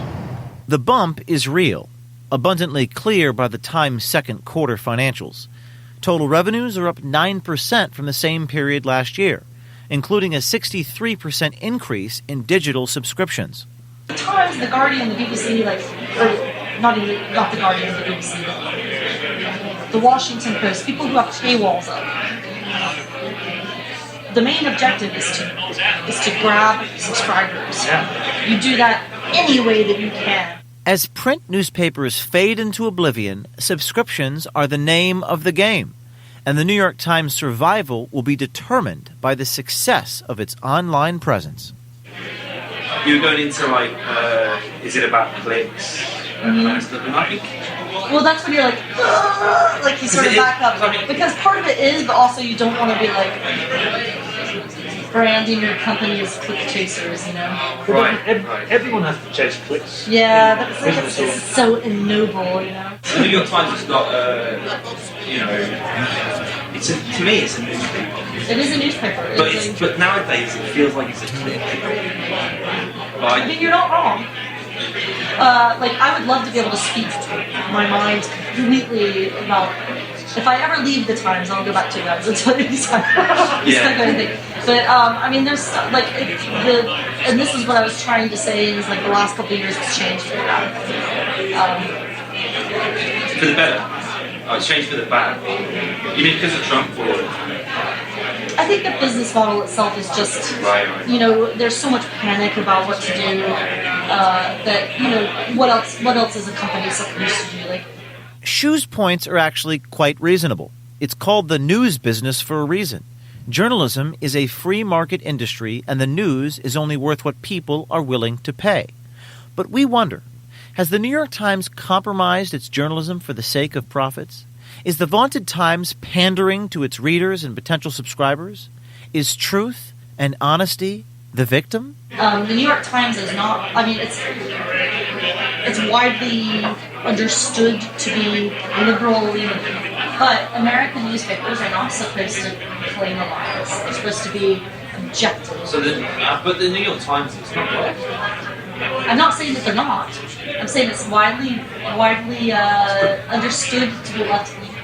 The bump is real, abundantly clear by the Times' second quarter financials. Total revenues are up 9% from the same period last year, including a 63% increase in digital subscriptions. The Times, The Guardian, the BBC, not The Guardian, the BBC, the Washington Post, people who have paywalls up. The main objective is to grab subscribers. Yeah. You do that any way that you can. As print newspapers fade into oblivion, subscriptions are the name of the game, and the New York Times' survival will be determined by the success of its online presence. You were going into is it about clicks? Well, that's when you're you sort of back up. Because part of it is, but also you don't want to be branding your company as click chasers, Right. Everyone has to chase clicks. Yeah, that's it's so ignoble, The New York Times has got, to me it's a newspaper. It is a newspaper. But nowadays it feels like it's a click. You're not wrong. I would love to be able to speak my mind completely about. If I ever leave the Times, I'll go back to that. That's what it is. Yeah. But there's and this is what I was trying to say is the last couple of years it's changed for the better. For the better. Oh, it's changed for the bad. You mean because of Trump or? I think the business model itself is just, there's so much panic about what to do that, what else is a company supposed to do? Shu's points are actually quite reasonable. It's called the news business for a reason. Journalism is a free market industry, and the news is only worth what people are willing to pay. But we wonder, has the New York Times compromised its journalism for the sake of profits? Is the vaunted Times pandering to its readers and potential subscribers? Is truth and honesty the victim? The New York Times is not, it's widely understood to be liberal, But American newspapers are not supposed to claim a bias. They're supposed to be objective. So but the New York Times is not right. I'm not saying that they're not. I'm saying it's widely understood to be left-leaning.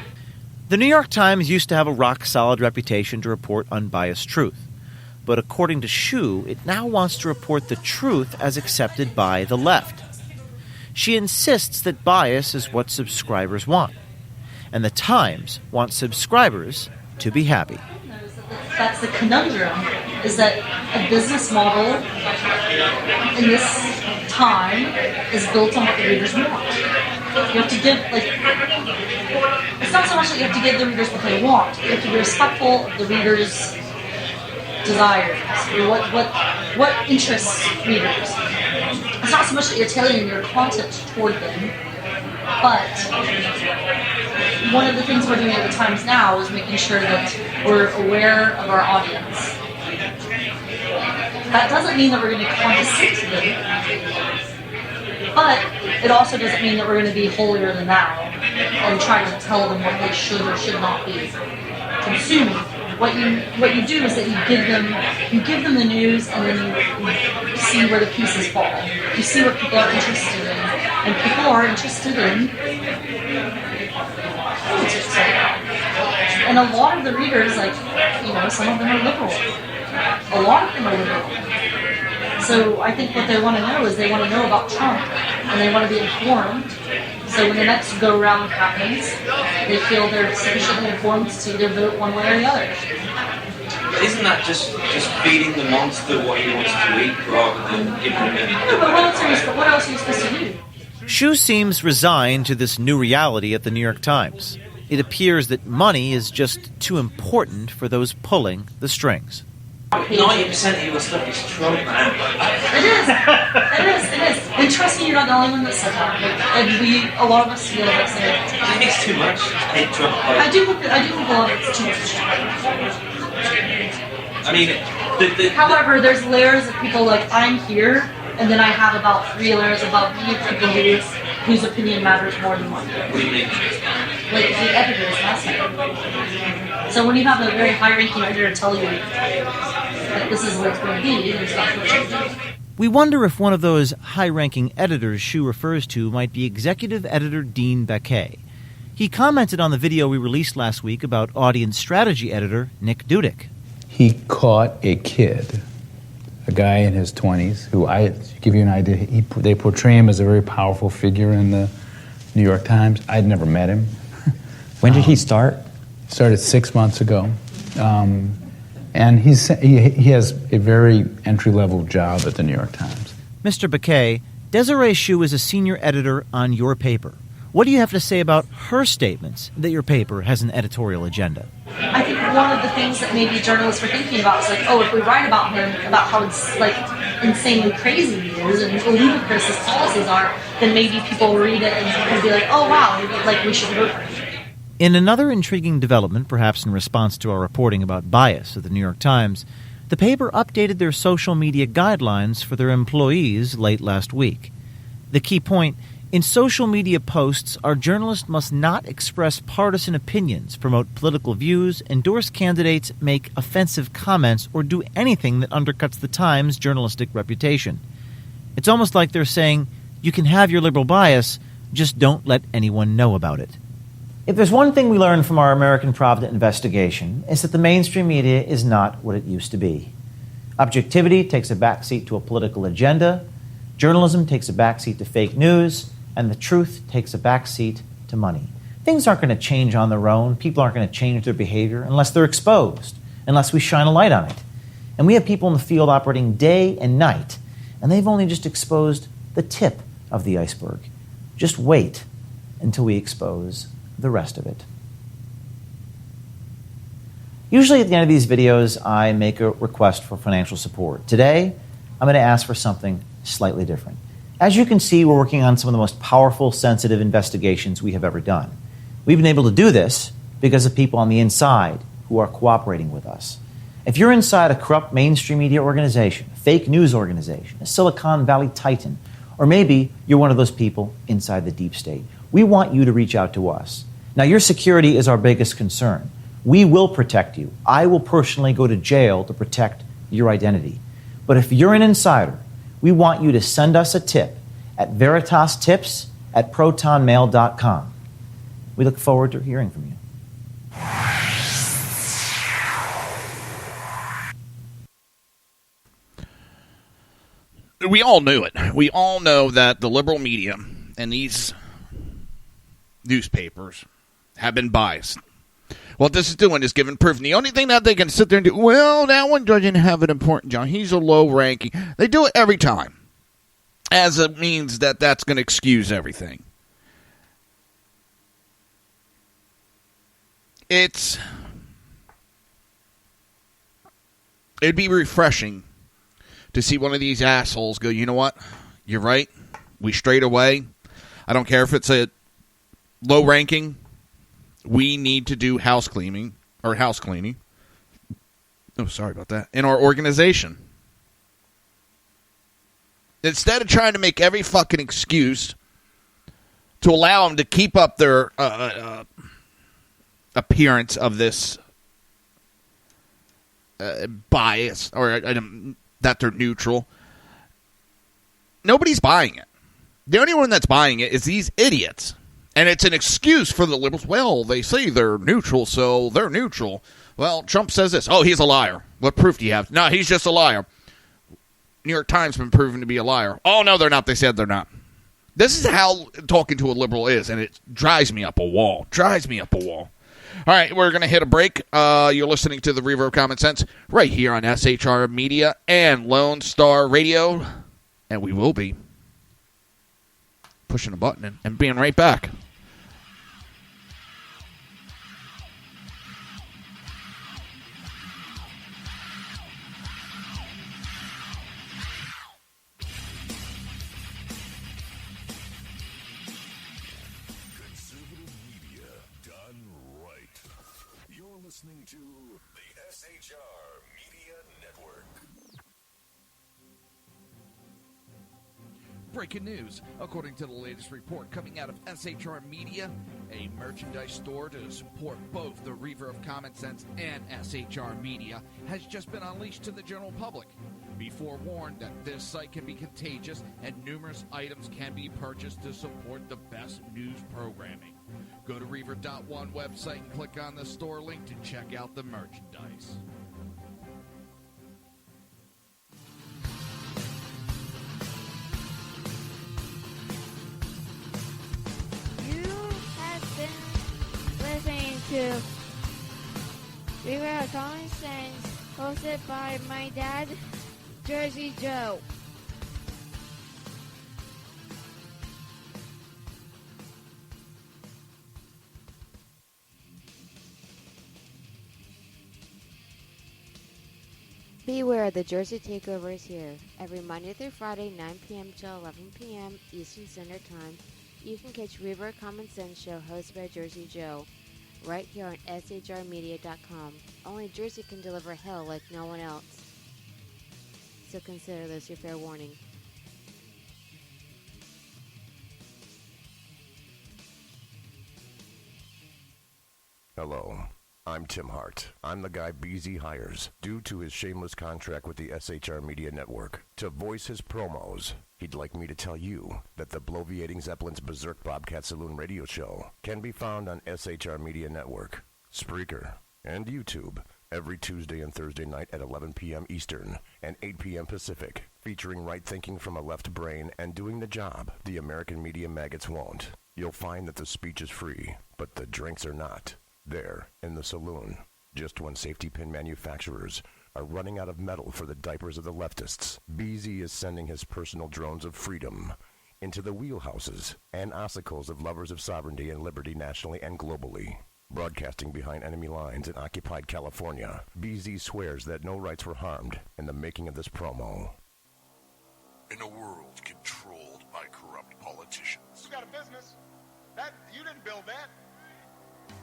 The New York Times used to have a rock-solid reputation to report unbiased truth. But according to Shu, it now wants to report the truth as accepted by the left. She insists that bias is what subscribers want. And the Times wants subscribers to be happy. That's the conundrum, is that a business model in this time is built on what the readers want. You have to give, it's not so much that you have to give the readers what they want. You have to be respectful of the readers' desires, or what interests readers. It's not so much that you're tailoring your content toward them, but one of the things we're doing at the Times now is making sure that we're aware of our audience. That doesn't mean that we're going to condescend to them, but it also doesn't mean that we're going to be holier than thou and try to tell them what they should or should not be consuming. What you do is that you give them the news, and then you see where the pieces fall. You see what people are interested in, and people are interested in politics right now. And a lot of the readers, some of them are liberal. A lot of them are liberal. So I think what they want to know is they want to know about Trump, and they want to be informed. So when the next go-round happens, they feel they're sufficiently informed to either vote one way or the other. Isn't that just feeding the monster what he wants to eat rather than giving him any... No, but what else are you supposed to do? Shu seems resigned to this new reality at the New York Times. It appears that money is just too important for those pulling the strings. 90% of your stuff is Trump, man. It is. And trust me, you're not the only one that said that. And a lot of us feel that same. I think it's too much. I hate Trump. I do think a lot of it's too much. I mean, however, there's layers of people like I'm here, and then I have about 3 layers above me of people whose opinion matters more than mine. What do you mean? Like the editors, that's it. So when you have a very high-ranking editor tell you that this is what it's going to be, there's not much to do. We wonder if one of those high-ranking editors Shu refers to might be executive editor Dean Baquet. He commented on the video we released last week about audience strategy editor Nick Dudick. He caught a kid, a guy in his 20s, who, to give you an idea, they portray him as a very powerful figure in the New York Times. I'd never met him. When did he start? Started 6 months ago. And he has a very entry-level job at the New York Times. Mr. Baquet, Desiree Shu is a senior editor on your paper. What do you have to say about her statements that your paper has an editorial agenda? I think one of the things that maybe journalists were thinking about is if we write about him, about how it's insanely crazy he is and ludicrous his policies are, then maybe people will read it and be like, oh wow, maybe we should vote for him. In another intriguing development, perhaps in response to our reporting about bias at the New York Times, the paper updated their social media guidelines for their employees late last week. The key point: in social media posts, our journalists must not express partisan opinions, promote political views, endorse candidates, make offensive comments, or do anything that undercuts the Times' journalistic reputation. It's almost like they're saying, you can have your liberal bias, just don't let anyone know about it. If there's one thing we learned from our American Provident investigation, it's that the mainstream media is not what it used to be. Objectivity takes a backseat to a political agenda, journalism takes a backseat to fake news, and the truth takes a backseat to money. Things aren't going to change on their own. People aren't going to change their behavior unless they're exposed, unless we shine a light on it. And we have people in the field operating day and night, and they've only just exposed the tip of the iceberg. Just wait until we expose the rest of it. Usually at the end of these videos, I make a request for financial support. Today, I'm going to ask for something slightly different. As you can see, we're working on some of the most powerful, sensitive investigations we have ever done. We've been able to do this because of people on the inside who are cooperating with us. If you're inside a corrupt mainstream media organization, a fake news organization, a Silicon Valley titan, or maybe you're one of those people inside the deep state, we want you to reach out to us. Now, your security is our biggest concern. We will protect you. I will personally go to jail to protect your identity. But if you're an insider, we want you to send us a tip at veritastips@protonmail.com. We look forward to hearing from you. We all knew it. We all know that the liberal media and these newspapers have been biased. What this is doing is giving proof. And the only thing that they can sit there and do, well, that one doesn't have an important job. He's a low ranking. They do it every time, as it means that that's going to excuse everything. It'd be refreshing to see one of these assholes go, you know what? You're right. We strayed away. I don't care if it's a low ranking. We need to do house cleaning. Oh, sorry about that. In our organization. Instead of trying to make every fucking excuse to allow them to keep up their appearance of this bias, or that they're neutral. Nobody's buying it. The only one that's buying it is these idiots. And it's an excuse for the liberals. Well, they say they're neutral, so they're neutral. Well, Trump says this. Oh, he's a liar. What proof do you have? No, he's just a liar. New York Times has been proven to be a liar. Oh, no, they're not. They said they're not. This is how talking to a liberal is, and it drives me up a wall. All right, we're going to hit a break. You're listening to the Reaver of Common Sense right here on SHR Media and Lone Star Radio. And we will be pushing a button and being right back. Listening to the SHR Media Network. Breaking news. According to the latest report coming out of SHR Media, a merchandise store to support both the Reaver of Common Sense and SHR Media has just been unleashed to the general public. Be forewarned that this site can be contagious and numerous items can be purchased to support the best news programming. Go to Reaver.one website and click on the store link to check out the merchandise. You have been listening to Reaver of Common Sense, hosted by my dad, Jersey Joe. Beware, the Jersey Takeover is here. Every Monday through Friday, 9 p.m. till 11 p.m. Eastern Standard Time, you can catch Reaver of Common Sense show hosted by Jersey Joe, right here on shrmedia.com. Only Jersey can deliver hell like no one else. So consider this your fair warning. Hello, I'm Tim Hart. I'm the guy BZ hires due to his shameless contract with the SHR Media Network to voice his promos. He'd like me to tell you that the bloviating Zeppelin's Berserk Bobcat Saloon radio show can be found on SHR Media Network, Spreaker, and YouTube every Tuesday and Thursday night at 11 p.m. Eastern and 8 p.m. Pacific, featuring right thinking from a left brain and doing the job the American media maggots won't. You'll find that the speech is free, but the drinks are not. There, in the saloon, just when safety pin manufacturers are running out of metal for the diapers of the leftists, BZ is sending his personal drones of freedom into the wheelhouses and ossicles of lovers of sovereignty and liberty nationally and globally. Broadcasting behind enemy lines in occupied California, BZ swears that no rights were harmed in the making of this promo. In a world controlled by corrupt politicians, You got a business. You didn't build that.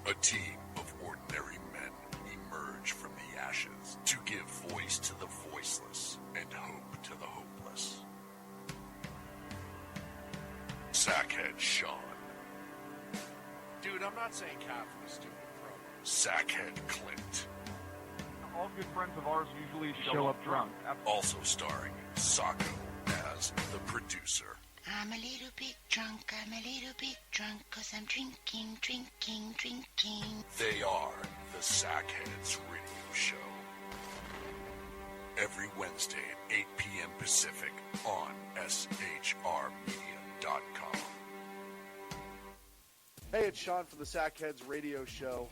a team of ordinary men emerge from the ashes to give voice to the voiceless and hope to the hopeless. Sackhead Sean, Dude, I'm not saying half of the stupid promos. Sackhead Clint. All good friends of ours usually show up drunk. Also starring Sacco as the producer. I'm a little bit drunk, cause I'm drinking. They are the Sackheads Radio Show. Every Wednesday at 8 p.m. Pacific on shrmedia.com. Hey, it's Sean from the Sackheads Radio Show,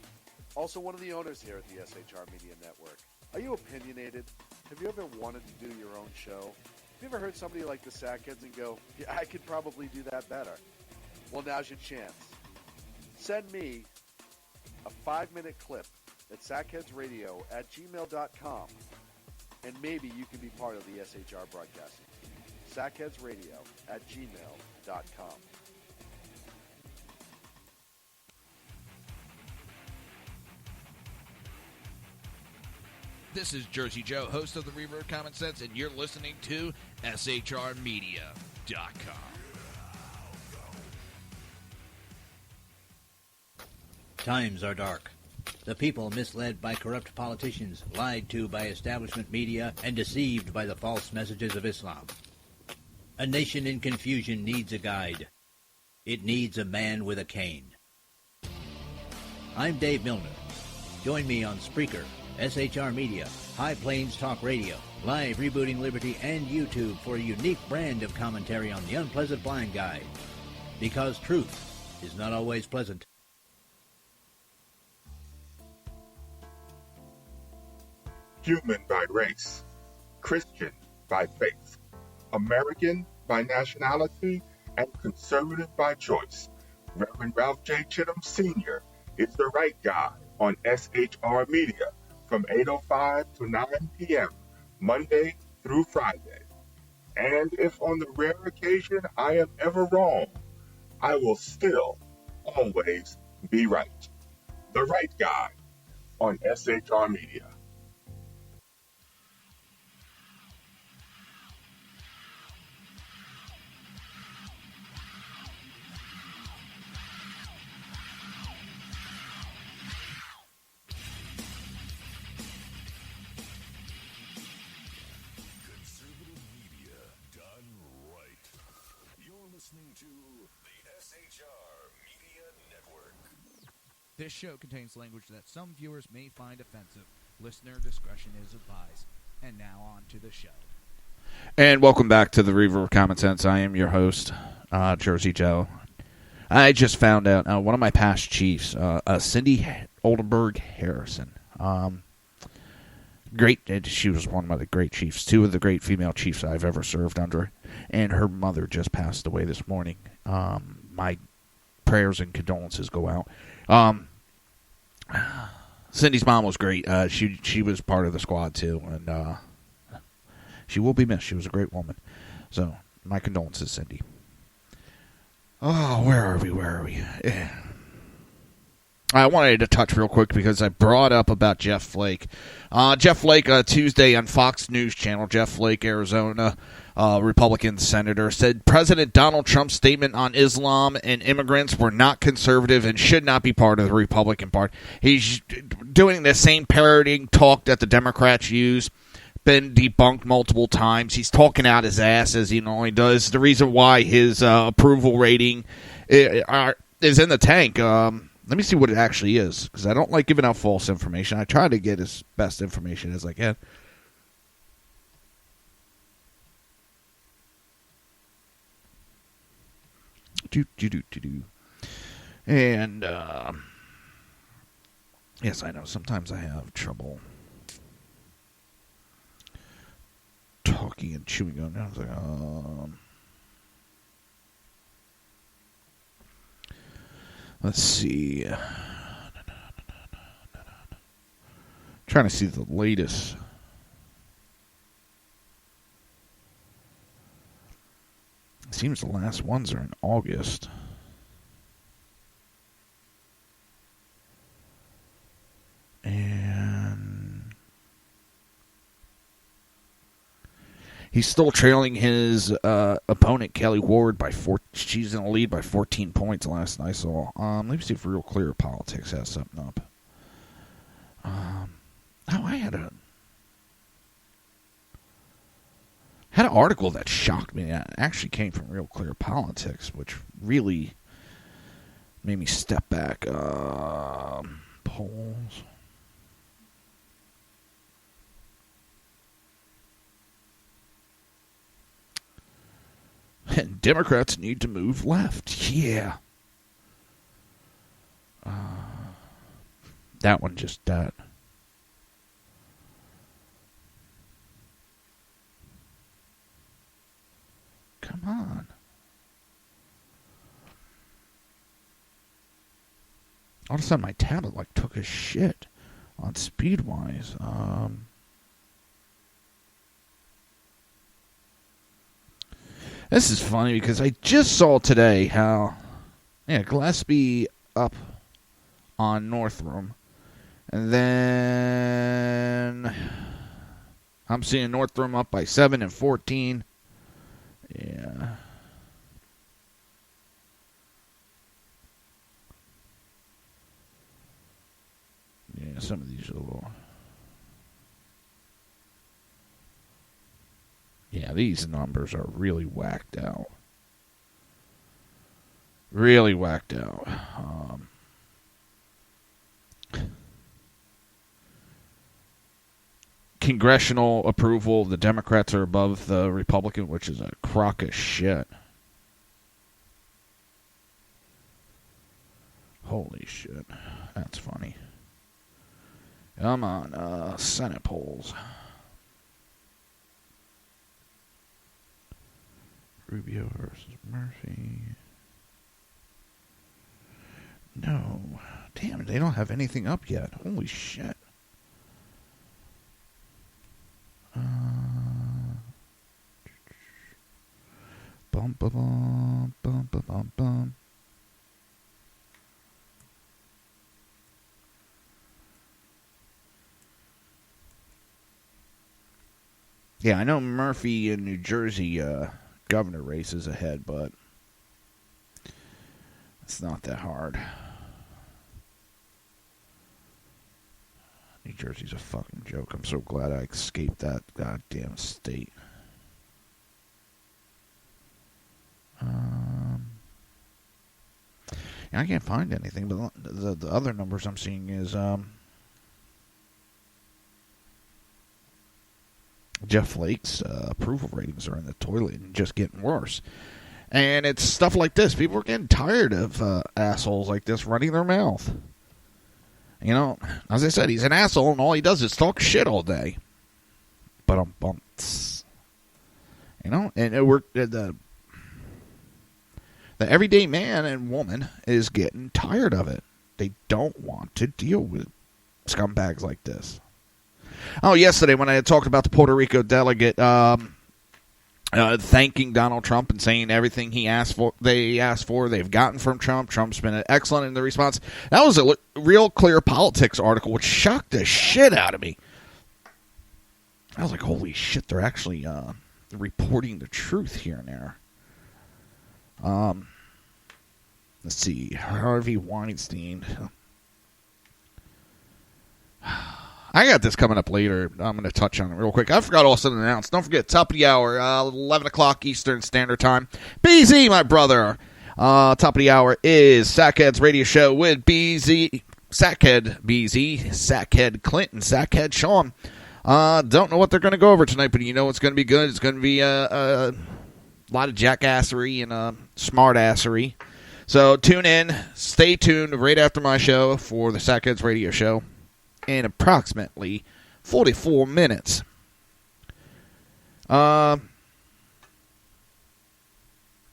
also one of the owners here at the SHR Media Network. Are you opinionated? Have you ever wanted to do your own show? Have you ever heard somebody like the Sackheads and go, yeah, I could probably do that better? Well, now's your chance. Send me a 5-minute clip at sackheadsradio@gmail.com, and maybe you can be part of the SHR broadcasting team. sackheadsradio@gmail.com. This is Jersey Joe, host of the Reaver of Common Sense, and you're listening to shrmedia.com. Times are dark. The people misled by corrupt politicians, lied to by establishment media, and deceived by the false messages of Islam. A nation in confusion needs a guide. It needs a man with a cane. I'm Dave Milner. Join me on Spreaker, SHR Media, High Plains Talk Radio, Live Rebooting Liberty, and YouTube for a unique brand of commentary on the unpleasant blind guide. Because truth is not always pleasant. Human by race, Christian by faith, American by nationality, and conservative by choice. Reverend Ralph J. Chittum Sr. is the right guy on SHR Media from 8:05 to 9 p.m., Monday through Friday. And if on the rare occasion I am ever wrong, I will still always be right. The right guy on SHR Media. Listening to the SHR Media Network. This show contains language that some viewers may find offensive. Listener discretion is advised. And now on to the show. And welcome back to the Reaver of Common Sense. I am your host, Jersey Joe. I just found out one of my past chiefs, Cindy Oldenburg Harrison. She was one of the great chiefs, two of the great female chiefs I've ever served under. And her mother just passed away this morning. My prayers and condolences go out. Cindy's mom was great. She was part of the squad too, and she will be missed. She was a great woman. So my condolences, Cindy. Oh, where are we? I wanted to touch real quick because I brought up about Jeff Flake. Jeff Flake, Tuesday on Fox News Channel, Jeff Flake, Arizona, Republican senator, said President Donald Trump's statement on Islam and immigrants were not conservative and should not be part of the Republican Party. He's doing the same parroting talk that the Democrats use, been debunked multiple times. He's talking out his ass as he normally does. The reason why his approval rating is in the tank. Let me see what it actually is, because I don't like giving out false information. I try to get as best information as I can. And, yes, I know, sometimes I have trouble talking and chewing on it. I was like, let's see. Trying to see the latest. It seems the last ones are in August. And He's still trailing his opponent, Kelly Ward, by 4. She's in the lead by 14 points last night I saw. Let me see if Real Clear Politics has something up. I had an article that shocked me. It actually came from Real Clear Politics, which really made me step back. Polls. And Democrats need to move left. Yeah. That one just died. Come on. All of a sudden my tablet took a shit on Speedwise. This is funny because I just saw today how, Gillespie up on Northrum. And then I'm seeing Northrum up by 7 and 14. Yeah. Yeah, some of these are a little... Yeah, these numbers are really whacked out. Really whacked out. Congressional approval, the Democrats are above the Republican, which is a crock of shit. Holy shit. That's funny. Come on, Senate polls. Rubio versus Murphy. No. Damn it, they don't have anything up yet. Holy shit. Bum, ba, bum, bum, ba, bum, bum. Yeah, I know Murphy in New Jersey governor race is ahead, but it's not that hard. New Jersey's a fucking joke. I'm so glad I escaped that goddamn state. Yeah, I can't find anything, but the other numbers I'm seeing is Jeff Flake's approval ratings are in the toilet and just getting worse. And it's stuff like this. People are getting tired of assholes like this running their mouth. You know, as I said, he's an asshole, and all he does is talk shit all day. But you know, and the everyday man and woman is getting tired of it. They don't want to deal with scumbags like this. Oh, yesterday when I had talked about the Puerto Rico delegate thanking Donald Trump and saying everything they asked for, they've gotten from Trump. Trump's been excellent in the response. That was a Real Clear Politics article, which shocked the shit out of me. I was like, holy shit, they're actually reporting the truth here and there. Let's see, Harvey Weinstein. I got this coming up later. I'm going to touch on it real quick. I forgot also to announce. Don't forget, top of the hour, 11 o'clock Eastern Standard Time. BZ, my brother. Top of the hour is Sackhead's radio show with BZ, Sackhead BZ, Sackhead Clinton, Sackhead Sean. Don't know what they're going to go over tonight, but you know it's going to be good. It's going to be a lot of jackassery and smartassery. So tune in. Stay tuned right after my show for the Sackhead's radio show. In approximately 44 minutes. I'm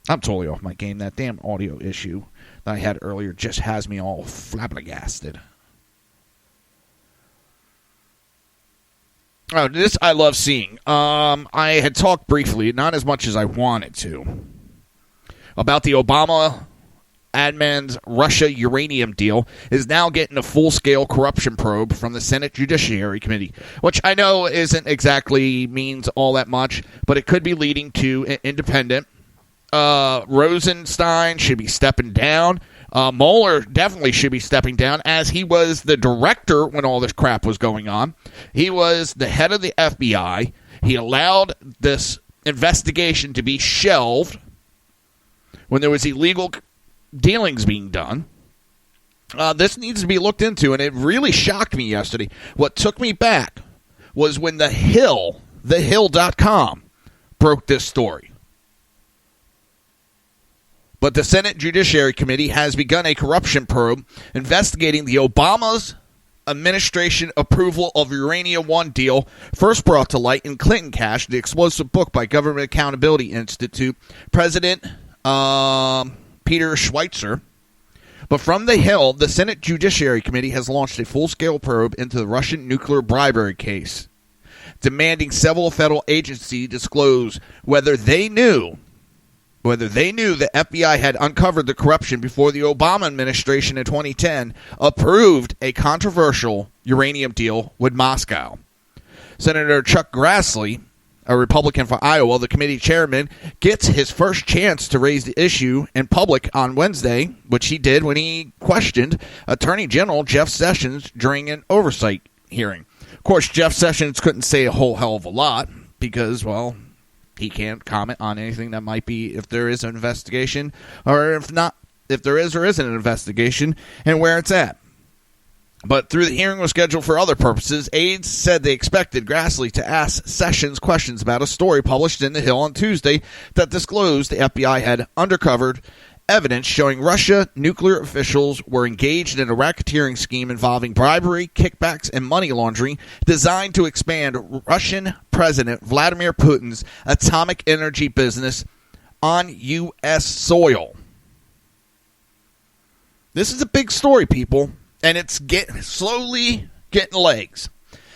totally off my game. That damn audio issue that I had earlier just has me all flabbergasted. Oh, this I love seeing. I had talked briefly, not as much as I wanted to, about the Obama Adman's Russia uranium deal is now getting a full-scale corruption probe from the Senate Judiciary Committee, which I know isn't exactly means all that much, but it could be leading to an independent. Rosenstein should be stepping down. Mueller definitely should be stepping down, as he was the director when all this crap was going on. He was the head of the FBI. He allowed this investigation to be shelved when there was illegal dealings being done. This needs to be looked into, and it really shocked me yesterday. What took me back was when The Hill, thehill.com, broke this story. But the Senate Judiciary Committee has begun a corruption probe investigating the Obama's administration approval of Uranium One deal, first brought to light in Clinton Cash, the explosive book by Government Accountability Institute, President Peter Schweitzer. But from The Hill, the Senate Judiciary Committee has launched a full-scale probe into the Russian nuclear bribery case, demanding several federal agencies disclose whether they knew the FBI had uncovered the corruption before the Obama administration in 2010 approved a controversial uranium deal with Moscow. Senator Chuck Grassley, a Republican from Iowa, the committee chairman, gets his first chance to raise the issue in public on Wednesday, which he did when he questioned Attorney General Jeff Sessions during an oversight hearing. Of course, Jeff Sessions couldn't say a whole hell of a lot because, well, he can't comment on anything that might be, if there is an investigation, or if not, if there is or isn't an investigation, and where it's at. But through the hearing was scheduled for other purposes, aides said they expected Grassley to ask Sessions questions about a story published in The Hill on Tuesday that disclosed the FBI had uncovered evidence showing Russia nuclear officials were engaged in a racketeering scheme involving bribery, kickbacks, and money laundering designed to expand Russian President Vladimir Putin's atomic energy business on U.S. soil. This is a big story, people, and it's slowly getting legs.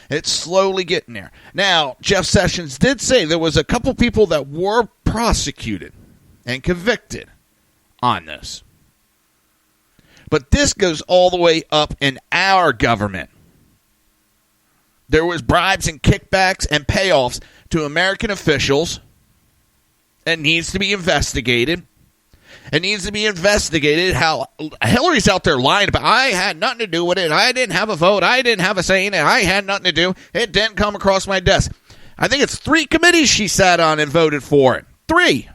It's slowly getting there. Now, Jeff Sessions did say there was a couple people that were prosecuted and convicted on this. But this goes all the way up in our government. There was bribes and kickbacks and payoffs to American officials. It needs to be investigated. It needs to be investigated how Hillary's out there lying about, I had nothing to do with it. I didn't have a vote. I didn't have a say in it. I had nothing to do. It didn't come across my desk. I think it's 3 committees she sat on and voted for it. 3.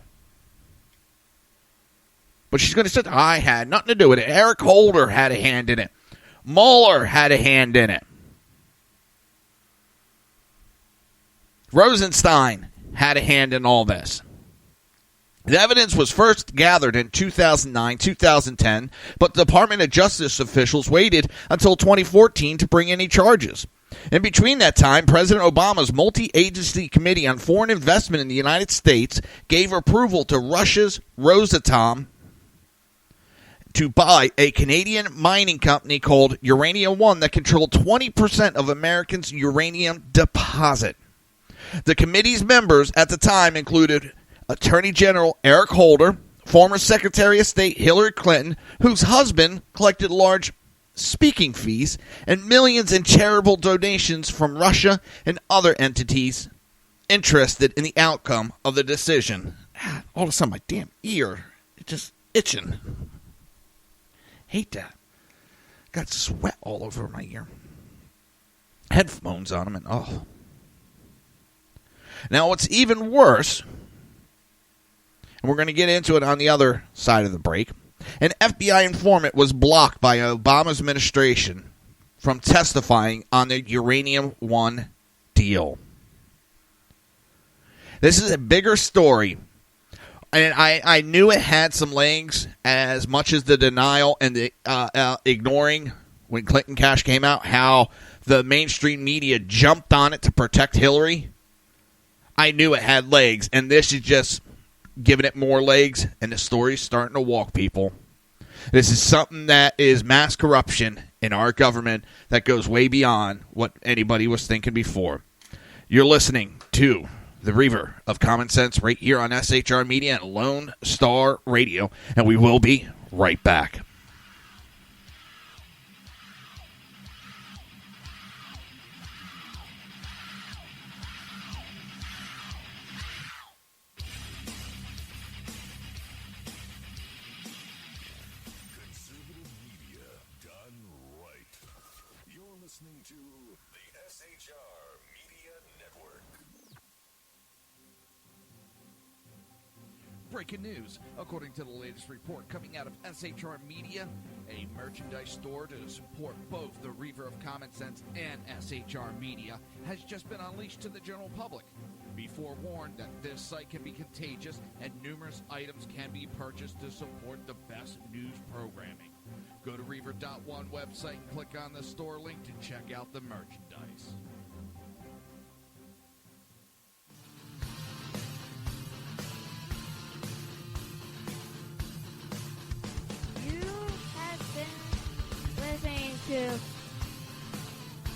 But she's going to say, I had nothing to do with it. Eric Holder had a hand in it. Mueller had a hand in it. Rosenstein had a hand in all this. The evidence was first gathered in 2009, 2010, but the Department of Justice officials waited until 2014 to bring any charges. In between that time, President Obama's multi-agency committee on foreign investment in the United States gave approval to Russia's Rosatom to buy a Canadian mining company called Uranium One that controlled 20% of Americans' uranium deposit. The committee's members at the time included Attorney General Eric Holder, former Secretary of State Hillary Clinton, whose husband collected large speaking fees, and millions in charitable donations from Russia and other entities interested in the outcome of the decision. All of a sudden, my damn ear is just itching. Hate that. Got sweat all over my ear. Headphones on them, and oh. Now, what's even worse, and we're going to get into it on the other side of the break, an FBI informant was blocked by Obama's administration from testifying on the Uranium One deal. This is a bigger story, and I knew it had some legs, as much as the denial and the ignoring when Clinton Cash came out, how the mainstream media jumped on it to protect Hillary. I knew it had legs, and this is just giving it more legs, and the story's starting to walk, people. This is something that is mass corruption in our government that goes way beyond what anybody was thinking before. You're listening to the Reaver of Common Sense right here on SHR Media and Lone Star Radio, and we will be right back. Conservative media done right. You're listening to the SHR Media Network. Breaking news. According to the latest report coming out of SHR Media, a merchandise store to support both the Reaver of Common Sense and SHR Media has just been unleashed to the general public. Be forewarned that this site can be contagious and numerous items can be purchased to support the best news programming. Go to Reaver.one website and click on the store link to check out the merchandise. You have been listening to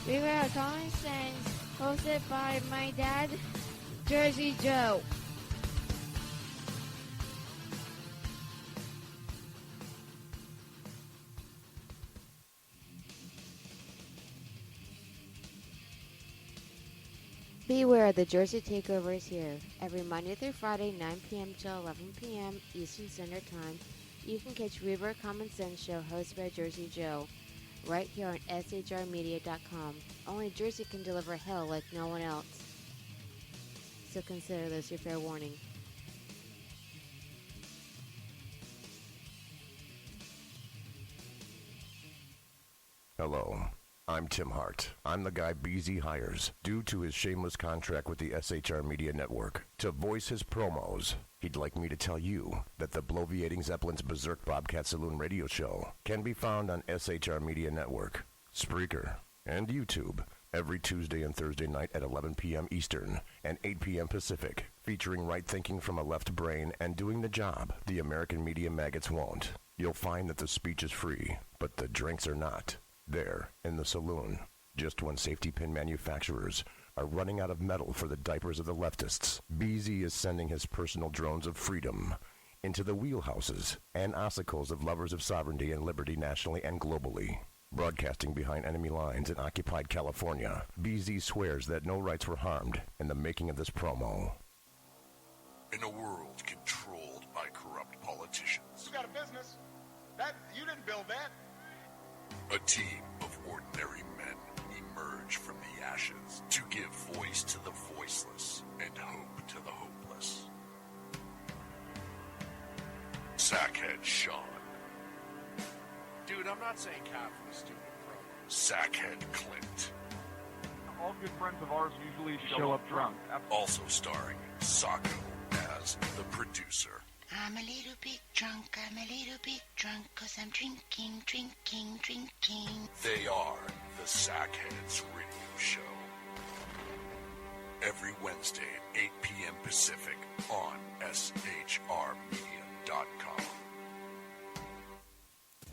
Reaver of Common Sense, hosted by my dad, Jersey Joe. Beware, the Jersey Takeover is here. Every Monday through Friday, 9 p.m. till 11 p.m. Eastern Standard Time, you can catch Reaver of Common Sense show hosted by Jersey Joe, right here on shrmedia.com. Only Jersey can deliver hell like no one else. So consider this your fair warning. Hello, I'm Tim Hart. I'm the guy BZ hires due to his shameless contract with the SHR Media Network to voice his promos. He'd like me to tell you that the bloviating Zeppelin's Berserk Bobcat Saloon radio show can be found on SHR Media Network, Spreaker, and YouTube every Tuesday and Thursday night at 11 p.m. Eastern and 8 p.m. Pacific, featuring right thinking from a left brain and doing the job the American media maggots won't. You'll find that the speech is free, but the drinks are not. There, in the saloon, just when safety pin manufacturers are running out of metal for the diapers of the leftists, BZ is sending his personal drones of freedom into the wheelhouses and ossicles of lovers of sovereignty and liberty nationally and globally. Broadcasting behind enemy lines in occupied California, BZ swears that no rights were harmed in the making of this promo. In a world controlled by corrupt politicians, You got a business. That you didn't build that. a team of ordinary men emerge from the ashes to give voice to the voiceless and hope to the hopeless. Sackhead Sean, Dude, I'm not saying cap for the stupid promo. Sackhead Clint, All good friends of ours usually show up drunk. also starring Sacco as the producer. I'm a little bit drunk, I'm a little bit drunk, 'cause I'm drinking. They are the Sackheads Radio Show. Every Wednesday at 8 p.m. Pacific on shrmedia.com.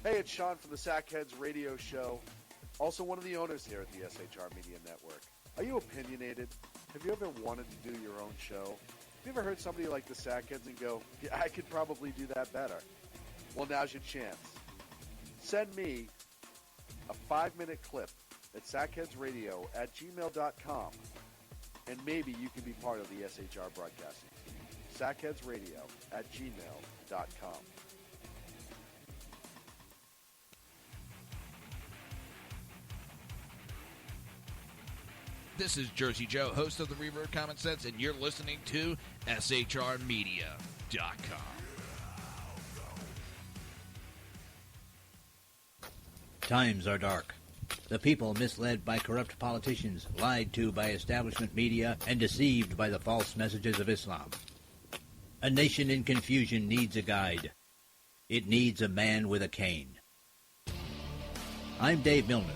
Hey, it's Sean from the Sackheads Radio Show, also one of the owners here at the SHR Media Network. Are you opinionated? Have you ever wanted to do your own show? Have you ever heard somebody like the Sackheads and go, yeah, I could probably do that better? Well, now's your chance. Send me a 5-minute clip at sackheadsradio@gmail.com, and maybe you can be part of the SHR broadcasting team. sackheadsradio@gmail.com. This is Jersey Joe, host of the Reaver of Common Sense, and you're listening to shrmedia.com. Times are dark. The people misled by corrupt politicians, lied to by establishment media, and deceived by the false messages of Islam. A nation in confusion needs a guide. It needs a man with a cane. I'm Dave Milner.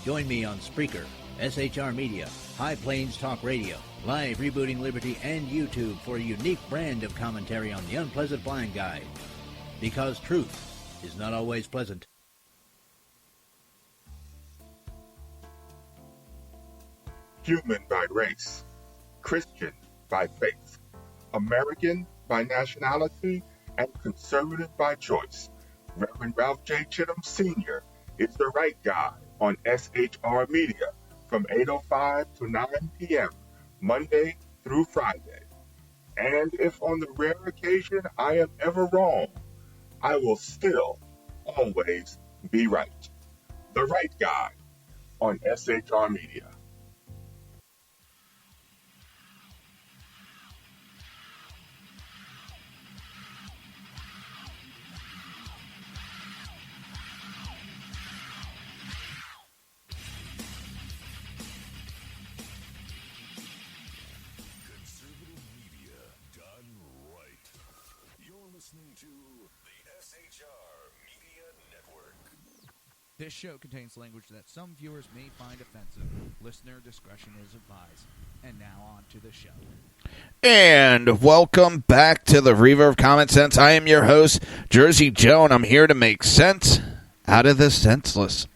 Join me on Spreaker, SHR Media, High Plains Talk Radio, Live Rebooting Liberty, and YouTube for a unique brand of commentary on the unpleasant blind guide. Because truth is not always pleasant. Human by race, Christian by faith, American by nationality, and conservative by choice. Reverend Ralph J. Chittum Sr. is the right guy on SHR Media from 8:05 to 9 p.m. Monday through Friday. And if on the rare occasion I am ever wrong, I will still always be right. The right guy on SHR Media. Conservative media done right. You're listening to the SHR Media Network. This show contains language that some viewers may find offensive. Listener discretion is advised. And now on to the show. And welcome back to the Reaver of Common Sense. I am your host, Jersey Joe, and I'm here to make sense out of the senseless.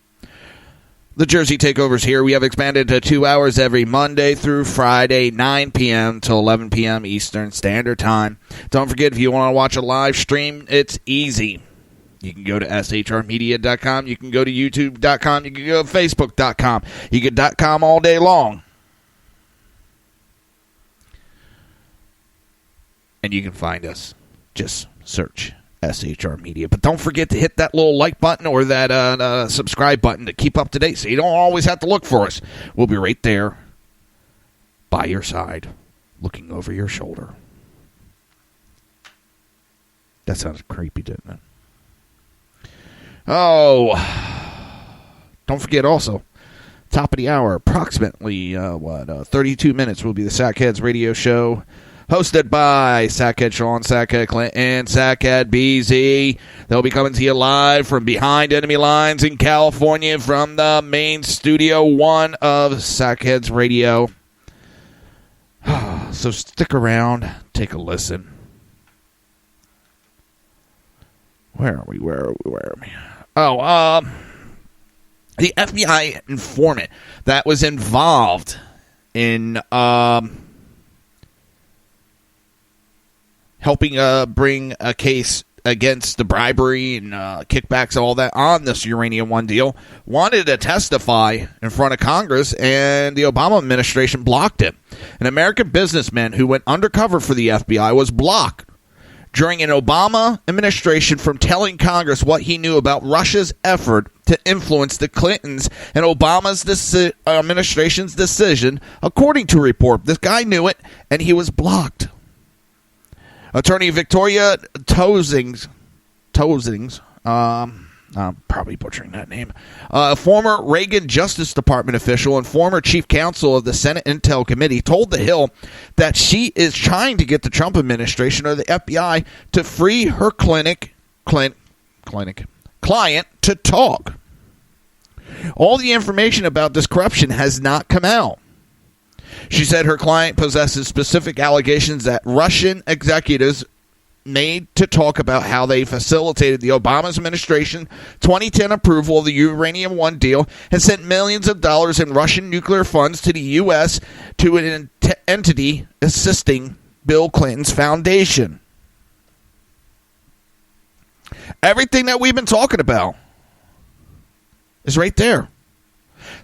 The Jersey Takeover's here. We have expanded to 2 hours every Monday through Friday, 9 p.m. to 11 p.m. Eastern Standard Time. Don't forget, if you want to watch a live stream, it's easy. You can go to shrmedia.com. You can go to youtube.com. You can go to facebook.com. You can .com all day long. And you can find us. Just search SHR Media. But don't forget to hit that little like button or that subscribe button to keep up to date so you don't always have to look for us. We'll be right there by your side, looking over your shoulder. That sounded creepy, didn't it? Oh, don't forget also, top of the hour, approximately, 32 minutes will be the Sackheads radio show, hosted by Sackhead Sean, Sackhead Clint, and Sackhead BZ. They'll be coming to you live from behind enemy lines in California from the main Studio 1 of Sackheads Radio. So stick around, take a listen. Where are we? Oh, the FBI informant that was involved in helping bring a case against the bribery and kickbacks, all that on this Uranium One deal, wanted to testify in front of Congress, and the Obama administration blocked it. An American businessman who went undercover for the FBI was blocked during an Obama administration from telling Congress what he knew about Russia's effort to influence the Clintons and Obama's administration's decision, according to a report. This guy knew it, and he was blocked. Attorney Victoria Tozings, I'm probably butchering that name, a former Reagan Justice Department official and former chief counsel of the Senate Intel Committee, told The Hill that she is trying to get the Trump administration or the FBI to free her client to talk. All the information about this corruption has not come out. She said her client possesses specific allegations that Russian executives made to talk about how they facilitated the Obama administration 2010 approval of the Uranium One deal and sent millions of dollars in Russian nuclear funds to the U.S. to an entity assisting Bill Clinton's foundation. Everything that we've been talking about is right there.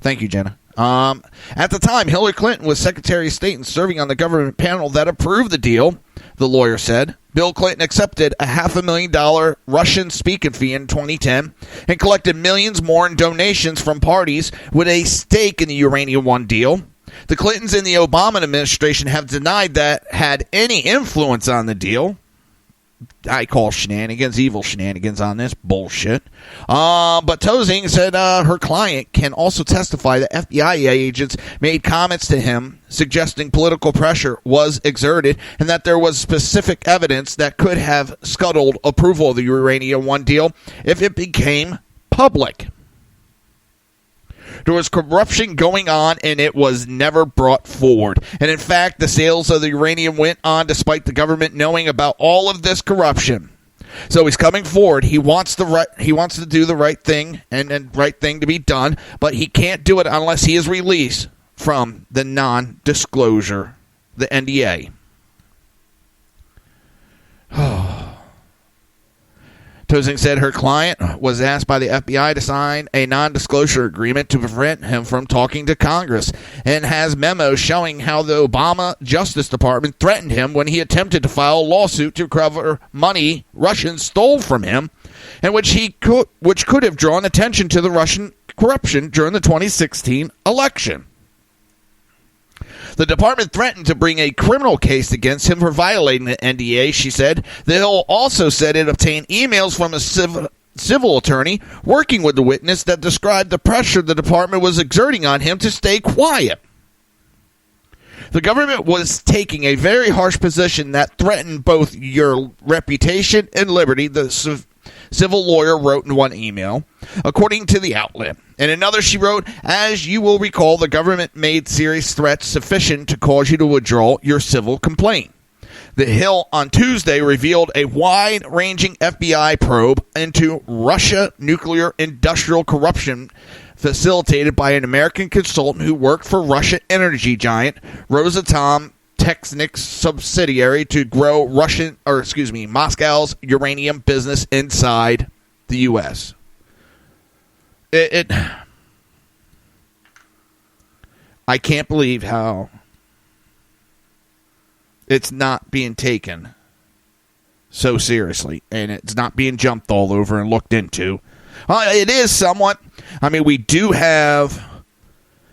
Thank you, Jenna. At the time, Hillary Clinton was Secretary of State and serving on the government panel that approved the deal, the lawyer said. Bill Clinton accepted a $500,000 Russian speaking fee in 2010 and collected millions more in donations from parties with a stake in the Uranium One deal. The Clintons in the Obama administration have denied that had any influence on the deal. I call shenanigans, evil shenanigans on this bullshit. But Tozing said her client can also testify that FBI agents made comments to him suggesting political pressure was exerted and that there was specific evidence that could have scuttled approval of the Uranium One deal if it became public. There was corruption going on, and it was never brought forward. And in fact, the sales of the uranium went on despite the government knowing about all of this corruption. So he's coming forward. He wants to do the right thing and right thing to be done, but he can't do it unless he is released from the non-disclosure, the NDA. Tosing said her client was asked by the FBI to sign a non-disclosure agreement to prevent him from talking to Congress, and has memos showing how the Obama Justice Department threatened him when he attempted to file a lawsuit to recover money Russians stole from him, and which could have drawn attention to the Russian corruption during the 2016 election. The department threatened to bring a criminal case against him for violating the NDA, she said. The Hill also said it obtained emails from a civil attorney working with the witness that described the pressure the department was exerting on him to stay quiet. The government was taking a very harsh position that threatened both your reputation and liberty, the civil lawyer wrote in one email, according to the outlet. In another, she wrote, as you will recall, the government made serious threats sufficient to cause you to withdraw your civil complaint. The Hill on Tuesday revealed a wide-ranging FBI probe into Russia nuclear industrial corruption facilitated by an American consultant who worked for Russian energy giant Rosatom Technic's subsidiary to grow Moscow's uranium business inside the U.S. I can't believe how it's not being taken so seriously, and it's not being jumped all over and looked into. It is somewhat. I mean, we do have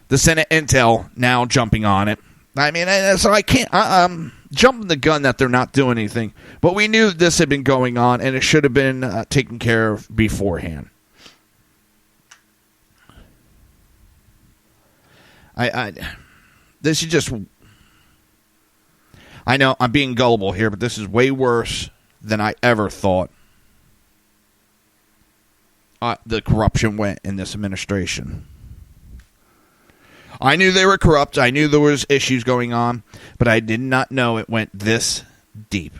the Senate Intel now jumping on it. I mean, so I can't. I'm jumping the gun that they're not doing anything. But we knew this had been going on, and it should have been taken care of beforehand. This is just. I know I'm being gullible here, but this is way worse than I ever thought the corruption went in this administration. I knew they were corrupt. I knew there was issues going on, but I did not know it went this deep.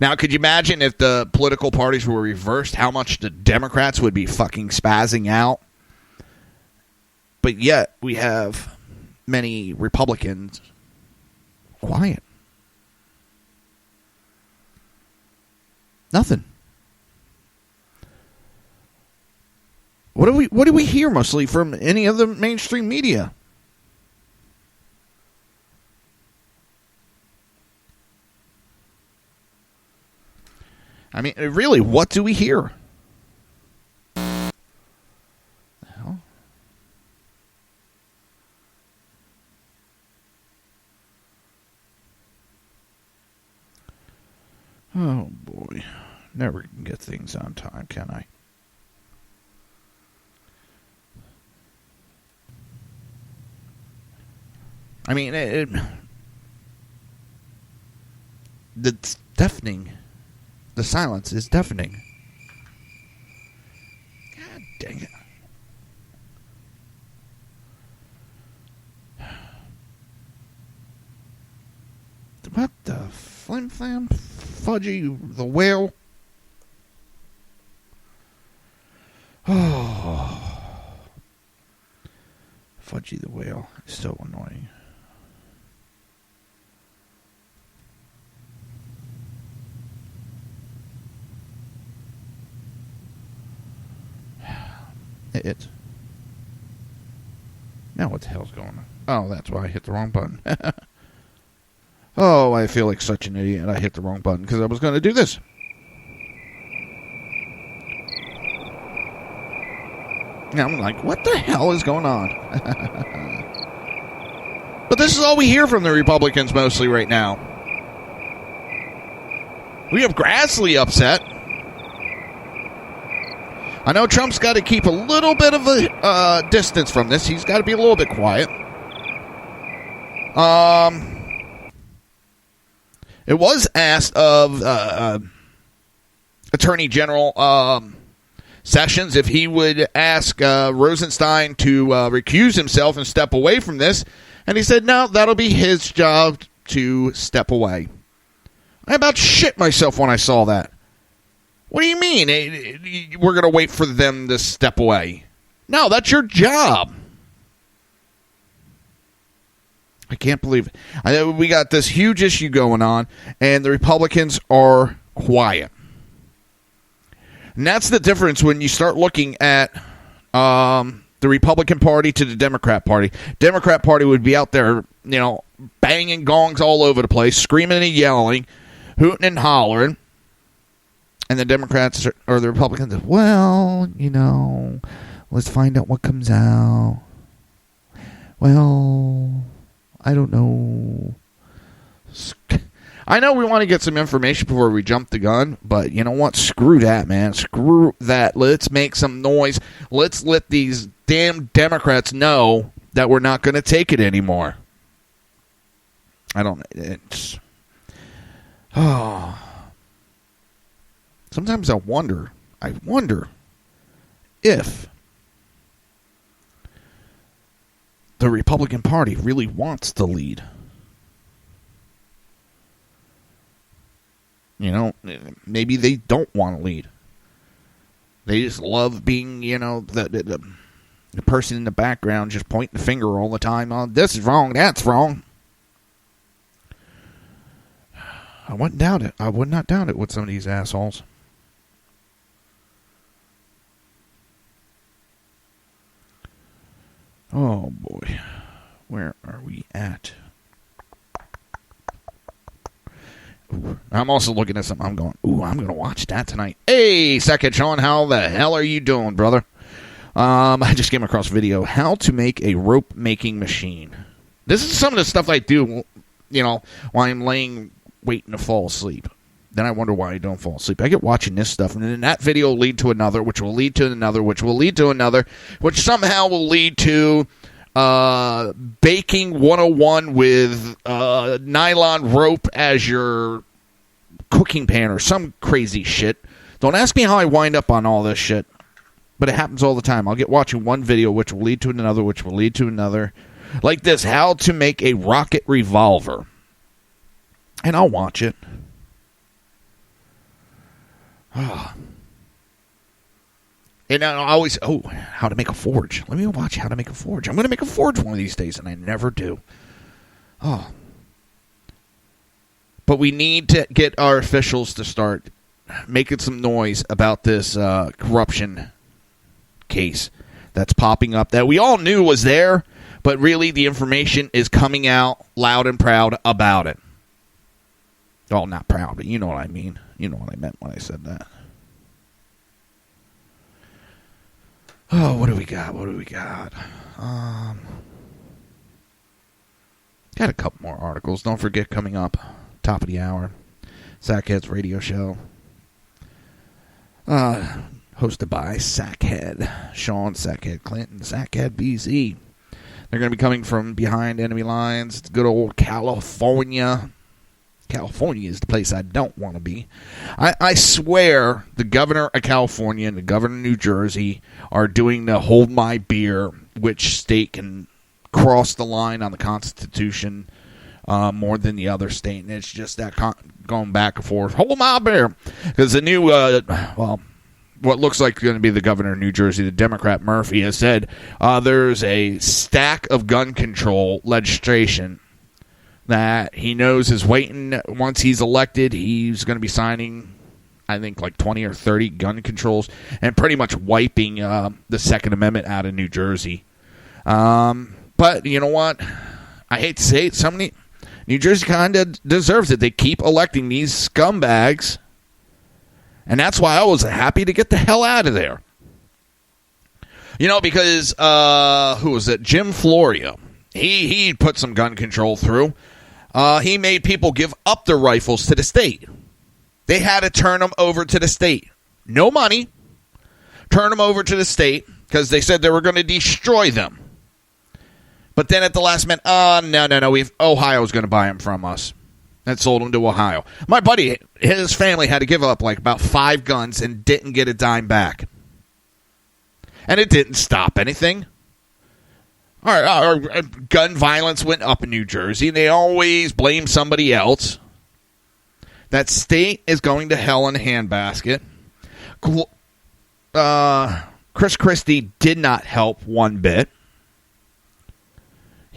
Now, could you imagine if the political parties were reversed, how much the Democrats would be fucking spazzing out? But yet, we have many Republicans quiet. Nothing. What do we hear mostly from any of the mainstream media? I mean, really, what do we hear? Hell? Oh boy, never can get things on time, can I? I mean, it's deafening. The silence is deafening. God dang it. What the flim flam? Fudgy the whale? Oh. Fudgy the whale is so annoying. Now what the hell's going on? Oh, that's why I hit the wrong button. Oh, I feel like such an idiot. I hit the wrong button because I was going to do this. Now I'm like, what the hell is going on? But this is all we hear from the Republicans mostly right now. We have Grassley upset. I know Trump's got to keep a little bit of a distance from this. He's got to be a little bit quiet. It was asked of Attorney General Sessions if he would ask Rosenstein to recuse himself and step away from this. And he said, no, that'll be his job to step away. I about shit myself when I saw that. What do you mean? We're going to wait for them to step away? No, that's your job. I can't believe it. We got this huge issue going on, and the Republicans are quiet. And that's the difference when you start looking at the Republican Party to the Democrat Party. Democrat Party would be out there, banging gongs all over the place, screaming and yelling, hooting and hollering. And the Democrats or the Republicans, well, let's find out what comes out. Well, I don't know. I know we want to get some information before we jump the gun, but you know what? Screw that, man. Screw that. Let's make some noise. Let's let these damn Democrats know that we're not going to take it anymore. Sometimes I wonder if the Republican Party really wants to lead. Maybe they don't want to lead. They just love being, the person in the background just pointing the finger all the time. Oh, this is wrong, that's wrong. I wouldn't doubt it. I would not doubt it with some of these assholes. Oh, boy. Where are we at? Ooh, I'm also looking at something. I'm going, I'm going to watch that tonight. Hey, Second Sean, how the hell are you doing, brother? I just came across a video. How to make a rope-making machine. This is some of the stuff I do, while I'm waiting to fall asleep. Then I wonder why I don't fall asleep. I get watching this stuff, and then that video will lead to another, which will lead to another, which will lead to another, which somehow will lead to baking 101 with nylon rope as your cooking pan or some crazy shit. Don't ask me how I wind up on all this shit, but it happens all the time. I'll get watching one video, which will lead to another, which will lead to another. Like this, how to make a rocket revolver. And I'll watch it. And I always, how to make a forge. Let me watch how to make a forge. I'm going to make a forge one of these days, and I never do. But we need to get our officials to start making some noise about this corruption case that's popping up that we all knew was there, but really the information is coming out loud and proud about it. Well, not proud, but you know what I mean. You know what I meant when I said that. What do we got? Got a couple more articles. Don't forget, coming up, top of the hour, Sackhead's radio show. Hosted by Sackhead, Sean Sackhead Clinton, Sackhead BZ. They're going to be coming from behind enemy lines. It's good old California. California is the place I don't want to be. I swear the governor of California and the governor of New Jersey are doing the hold my beer, which state can cross the line on the Constitution more than the other state. And it's just that going back and forth. Hold my beer. Because the new, what looks like going to be the governor of New Jersey, the Democrat Murphy, has said there's a stack of gun control legislation that he knows is waiting. Once he's elected, he's going to be signing, I think, like 20 or 30 gun controls and pretty much wiping the Second Amendment out of New Jersey. But you know what? I hate to say it, New Jersey kind of deserves it. They keep electing these scumbags, and that's why I was happy to get the hell out of there. Because, who was it? Jim Florio. He put some gun control through. He made people give up their rifles to the state. They had to turn them over to the state. No money. Turn them over to the state because they said they were going to destroy them. But then at the last minute, no, Ohio's going to buy them from us. And sold them to Ohio. My buddy, his family had to give up like about 5 guns and didn't get a dime back. And it didn't stop anything. Our gun violence went up in New Jersey. They always blame somebody else. That state is going to hell in a handbasket. Chris Christie did not help one bit.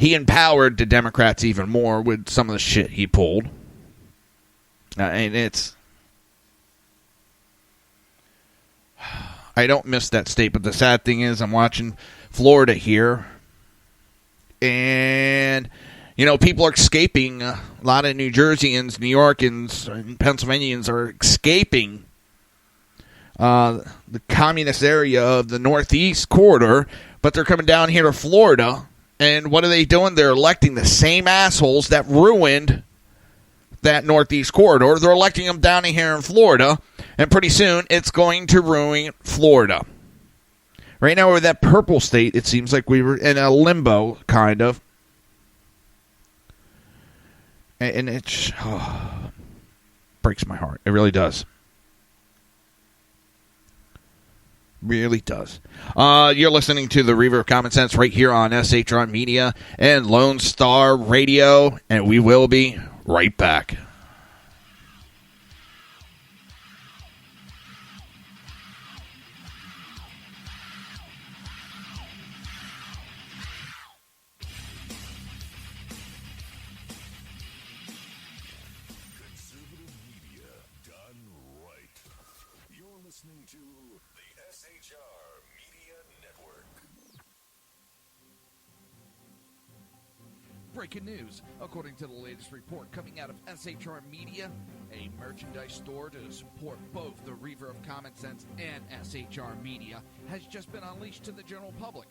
he empowered the Democrats even more with some of the shit he pulled. And it's... I don't miss that state, but the sad thing is I'm watching Florida here, and, you know, people are escaping. A lot of New Jerseyans, New Yorkans, and Pennsylvanians are escaping the communist area of the Northeast corridor, but they're coming down here to Florida, and what are they doing? They're electing the same assholes that ruined that Northeast corridor. They're electing them down here in Florida, and pretty soon it's going to ruin Florida. Right now, with that purple state, it seems like we were in a limbo, kind of. And it breaks my heart. It really does. Really does. You're listening to the Reaver of Common Sense right here on SHR Media and Lone Star Radio, and we will be right back. Conservative media done right. You're listening to the SHR Media Network. Breaking news. According to the latest report coming out of SHR Media, a merchandise store to support both the Reaver of Common Sense and SHR Media has just been unleashed to the general public.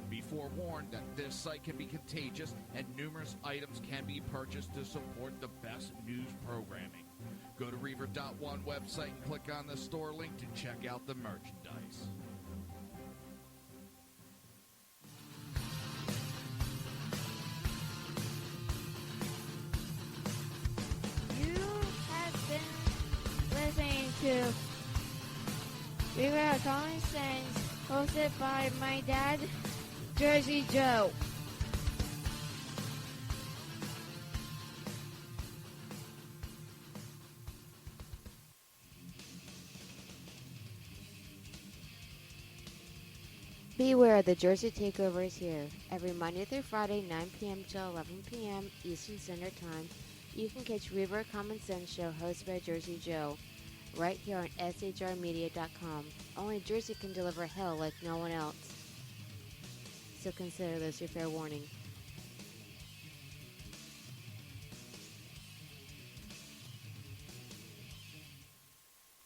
Be forewarned that this site can be contagious and numerous items can be purchased to support the best news programming. Go to Reaver.one website and click on the store link to check out the merchandise. Listening to Reaver of Common Sense, hosted by my dad, Jersey Joe. Beware, the Jersey Takeover is here. Every Monday through Friday, 9 p.m. to 11 p.m. Eastern Standard Time. You can catch Reaver of Common Sense show hosted by Jersey Joe right here on shrmedia.com. Only Jersey can deliver hell like no one else. So consider this your fair warning.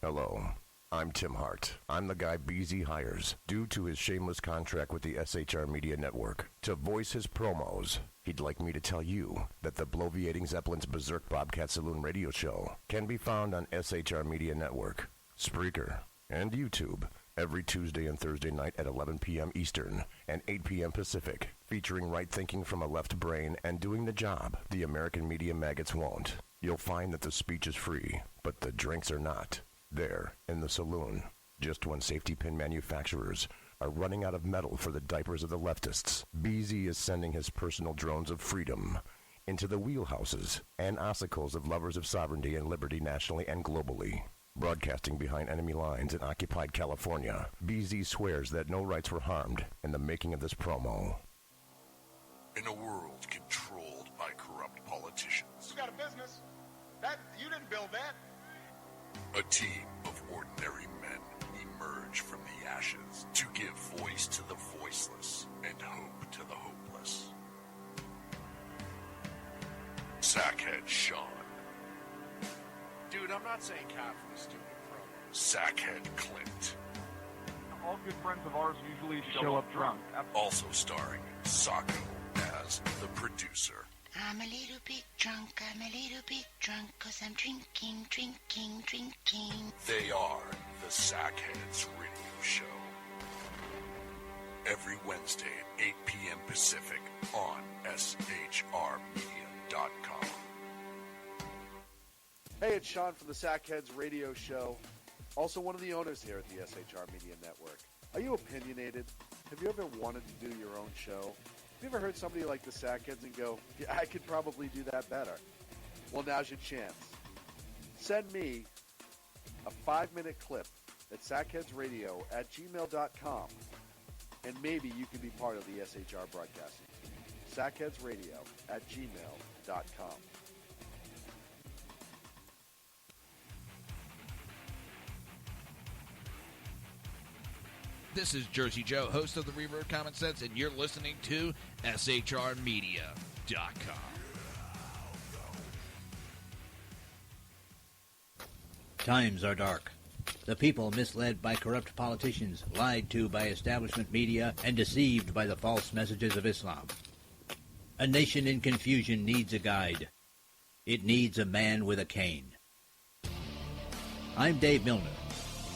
Hello, I'm Tim Hart. I'm the guy BZ hires due to his shameless contract with the SHR Media Network to voice his promos. He'd like me to tell you that the bloviating Zeppelin's Berserk Bobcat Saloon radio show can be found on SHR Media Network, Spreaker, and YouTube every Tuesday and Thursday night at 11 p.m. Eastern and 8 p.m. Pacific, featuring right thinking from a left brain and doing the job the American media maggots won't. You'll find that the speech is free, but the drinks are not. There, in the saloon, just when safety pin manufacturers are running out of metal for the diapers of the leftists, BZ is sending his personal drones of freedom into the wheelhouses and ossicles of lovers of sovereignty and liberty nationally and globally. Broadcasting behind enemy lines in occupied California, BZ swears that no rights were harmed in the making of this promo. In a world controlled by corrupt politicians, You got a business. That you didn't build that. a team of ordinary men emerge from the ashes to give voice to the voiceless and hope to the hopeless. Sackhead Sean, Dude, I'm not saying capitalist stupid promo. Sackhead Clint, All good friends of ours usually show up drunk. also starring Sacco as the producer. I'm a little bit drunk, I'm a little bit drunk, 'cause I'm drinking, drinking, drinking. They are the Sackheads Radio Show. Every Wednesday at 8 p.m. Pacific on shrmedia.com. Hey, it's Sean from the Sackheads Radio Show, also one of the owners here at the SHR Media Network. Are you opinionated? Have you ever wanted to do your own show? Have you ever heard somebody like the Sackheads and go, yeah, I could probably do that better? Well, now's your chance. Send me a 5-minute clip at sackheadsradio@gmail.com, and maybe you can be part of the SHR broadcasting team. sackheadsradio@gmail.com. This is Jersey Joe, host of the Reaver of Common Sense, and you're listening to shrmedia.com. Times are dark. The people misled by corrupt politicians, lied to by establishment media, and deceived by the false messages of Islam. A nation in confusion needs a guide. It needs a man with a cane. I'm Dave Milner.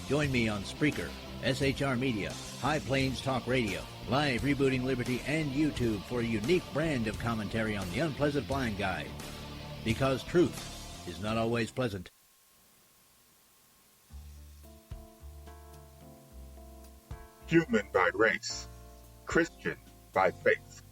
Join me on Spreaker, SHR Media, High Plains Talk Radio, Live Rebooting Liberty, and YouTube for a unique brand of commentary on the unpleasant blind guide. Because truth is not always pleasant. Human by race, Christian by faith,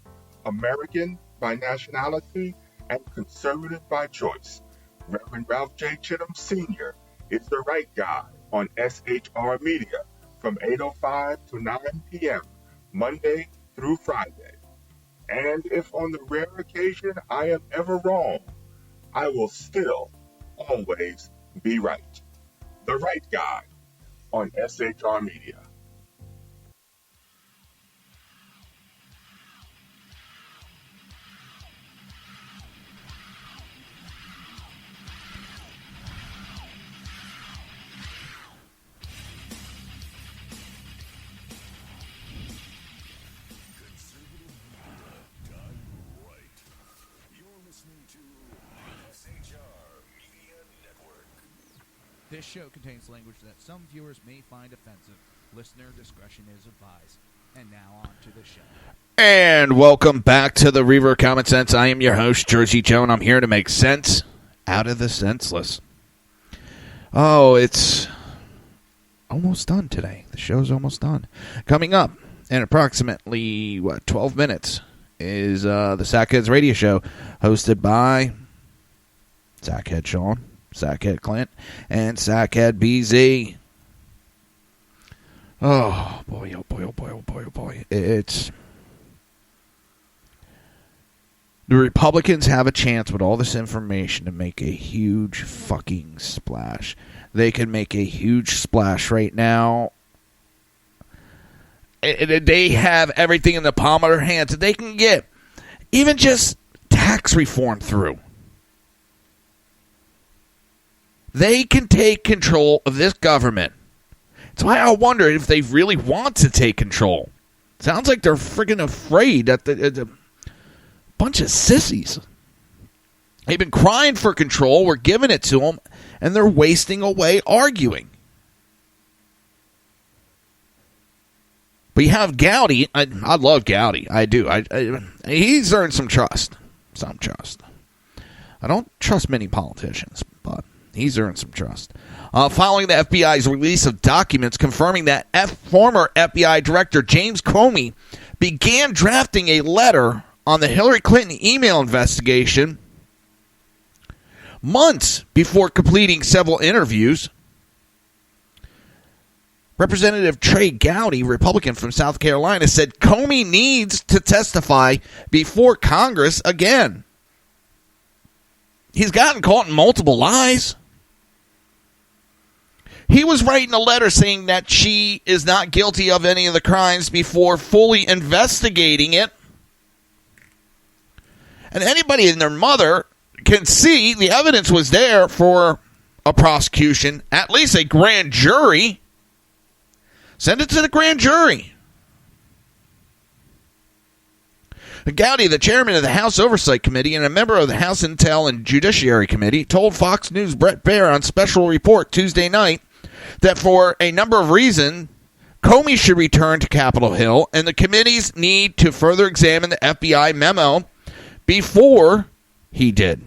American by nationality, and conservative by choice. Reverend Ralph J. Chittum Sr. is the right guy on SHR Media from 8:05 to 9 p.m., Monday through Friday. And if on the rare occasion I am ever wrong, I will still always be right. The right guy on SHR Media. This show contains language that some viewers may find offensive. Listener discretion is advised. And now on to the show. And welcome back to the Reaver of Common Sense. I am your host, Jersey Joe, and I'm here to make sense out of the senseless. Oh, it's almost done today. The show's almost done. Coming up in approximately, 12 minutes is the Sackheads Radio Show, hosted by Sackhead Sean, Sackhead Clint, and Sackhead BZ. Oh, boy, oh, boy, oh, boy, oh, boy, oh, boy. It's... The Republicans have a chance with all this information to make a huge fucking splash. They can make a huge splash right now. They have everything in the palm of their hands that they can get even just tax reform through. They can take control of this government. That's why I wonder if they really want to take control. Sounds like they're friggin' afraid that the bunch of sissies. They've been crying for control. We're giving it to them, and they're wasting away arguing. But you have Gowdy. I love Gowdy. I do. He's earned some trust. Some trust. I don't trust many politicians, but he's earned some trust. Following the FBI's release of documents confirming that former FBI Director James Comey began drafting a letter on the Hillary Clinton email investigation months before completing several interviews, Representative Trey Gowdy, Republican from South Carolina, said Comey needs to testify before Congress again. He's gotten caught in multiple lies. He was writing a letter saying that she is not guilty of any of the crimes before fully investigating it. And anybody and their mother can see the evidence was there for a prosecution, at least a grand jury. Send it to the grand jury. Gowdy, the chairman of the House Oversight Committee and a member of the House Intel and Judiciary Committee, told Fox News' Brett Baier on Special Report Tuesday night that for a number of reasons, Comey should return to Capitol Hill, and the committees need to further examine the FBI memo before he did.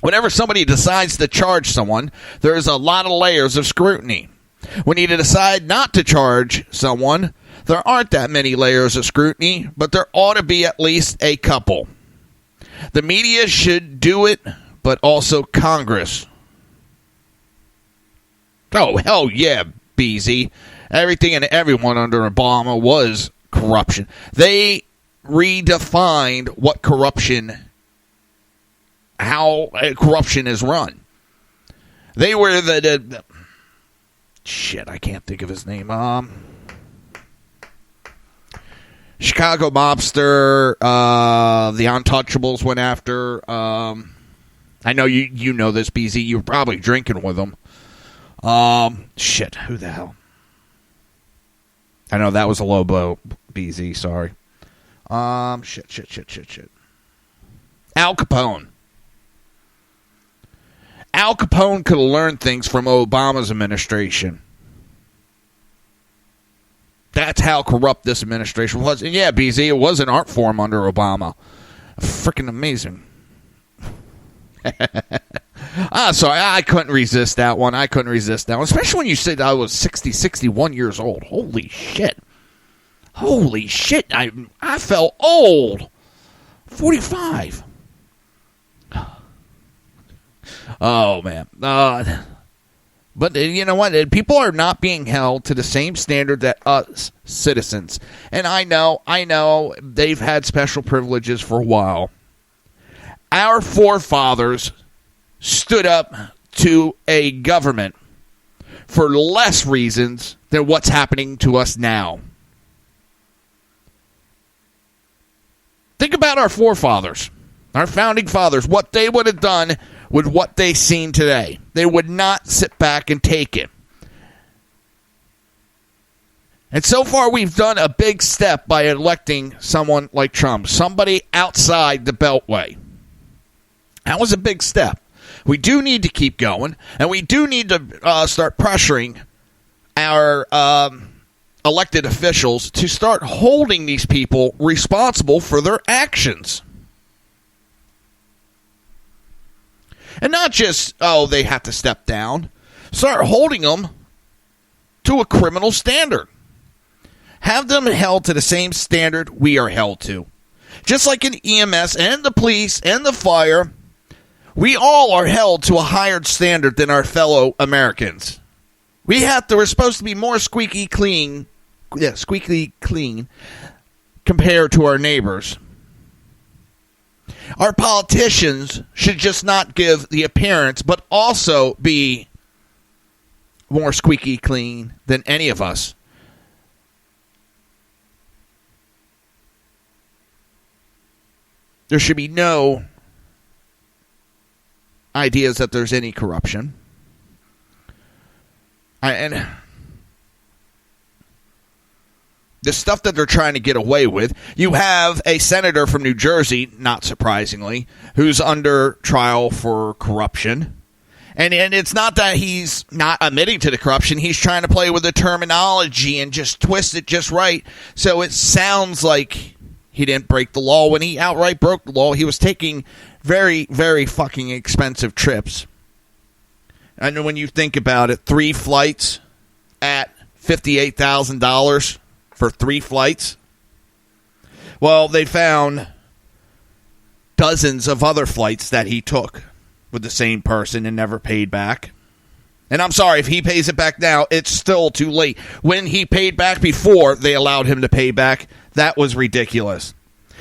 Whenever somebody decides to charge someone, there's a lot of layers of scrutiny. When you decide not to charge someone, there aren't that many layers of scrutiny, but there ought to be at least a couple. The media should do it, but also Congress. Oh, hell yeah, BZ. Everything and everyone under Obama was corruption. They redefined what how corruption is run. They were the shit, I can't think of his name. Chicago mobster, the Untouchables went after. I know you know this, BZ. You were probably drinking with them. Shit, who the hell? I know that was a low blow, BZ, sorry. Shit. Al Capone. Al Capone could have learned things from Obama's administration. That's how corrupt this administration was. And yeah, BZ, it was an art form under Obama. Freaking amazing. Sorry, I couldn't resist that one. Especially when you said I was 61 years old. Holy shit. I felt old. 45. Oh, man. But you know what? People are not being held to the same standard that us citizens. And I know they've had special privileges for a while. Our forefathers stood up to a government for less reasons than what's happening to us now. Think about our forefathers, our founding fathers, what they would have done with what they've seen today. They would not sit back and take it. And so far, we've done a big step by electing someone like Trump, somebody outside the Beltway. That was a big step. We do need to keep going, and we do need to start pressuring our elected officials to start holding these people responsible for their actions. And not just, they have to step down. Start holding them to a criminal standard. Have them held to the same standard we are held to. Just like in EMS and the police and the fire, we all are held to a higher standard than our fellow Americans. We're supposed to be more squeaky clean compared to our neighbors. Our politicians should just not give the appearance, but also be more squeaky clean than any of us. There should be no ideas that there's any corruption. And the stuff that they're trying to get away with, you have a senator from New Jersey, not surprisingly, who's under trial for corruption. And it's not that he's not admitting to the corruption. He's trying to play with the terminology and just twist it just right. So it sounds like he didn't break the law when he outright broke the law. He was taking very, very fucking expensive trips. And when you think about it, 3 flights at $58,000 for 3 flights. Well, they found dozens of other flights that he took with the same person and never paid back. And I'm sorry, if he pays it back now, it's still too late. When he paid back before they allowed him to pay back, that was ridiculous.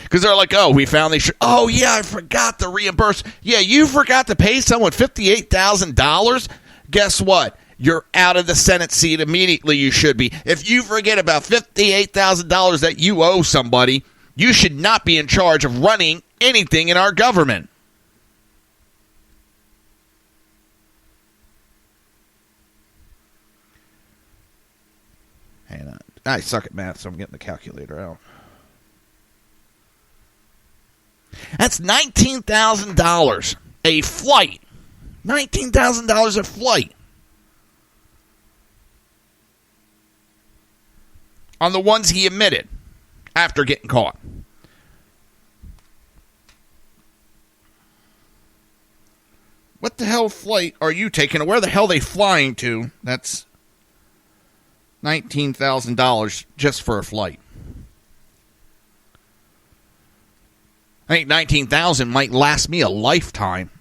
Because they're like, we found they should. Oh, yeah, I forgot to reimburse. Yeah, you forgot to pay someone $58,000? Guess what? You're out of the Senate seat immediately. You should be. If you forget about $58,000 that you owe somebody, you should not be in charge of running anything in our government. Hang on. I suck at math, so I'm getting the calculator out. That's $19,000 a flight. $19,000 a flight. On the ones he admitted after getting caught. What the hell flight are you taking? Where the hell are they flying to? That's $19,000 just for a flight. I think $19,000 might last me a lifetime.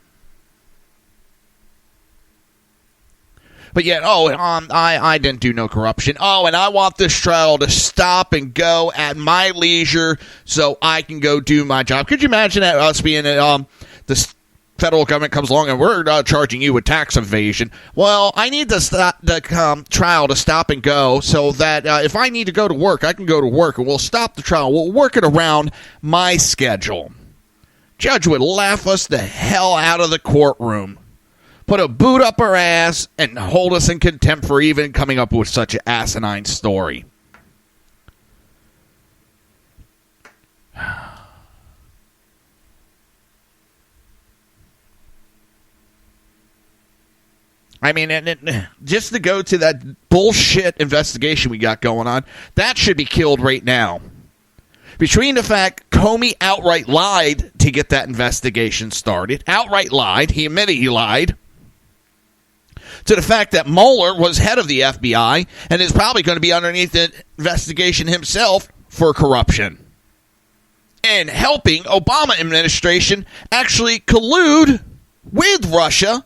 But yet, I didn't do no corruption. Oh, and I want this trial to stop and go at my leisure so I can go do my job. Could you imagine that us being the federal government comes along and we're charging you with tax evasion? Well, I need the trial to stop and go so that if I need to go to work, I can go to work, and we'll stop the trial. We'll work it around my schedule. Judge would laugh us the hell out of the courtroom, put a boot up our ass, and hold us in contempt for even coming up with such an asinine story. I mean, just to go to that bullshit investigation we got going on, that should be killed right now. Between the fact Comey outright lied to get that investigation started, outright lied, he admitted he lied, to the fact that Mueller was head of the FBI and is probably going to be underneath the investigation himself for corruption, and helping Obama administration actually collude with Russia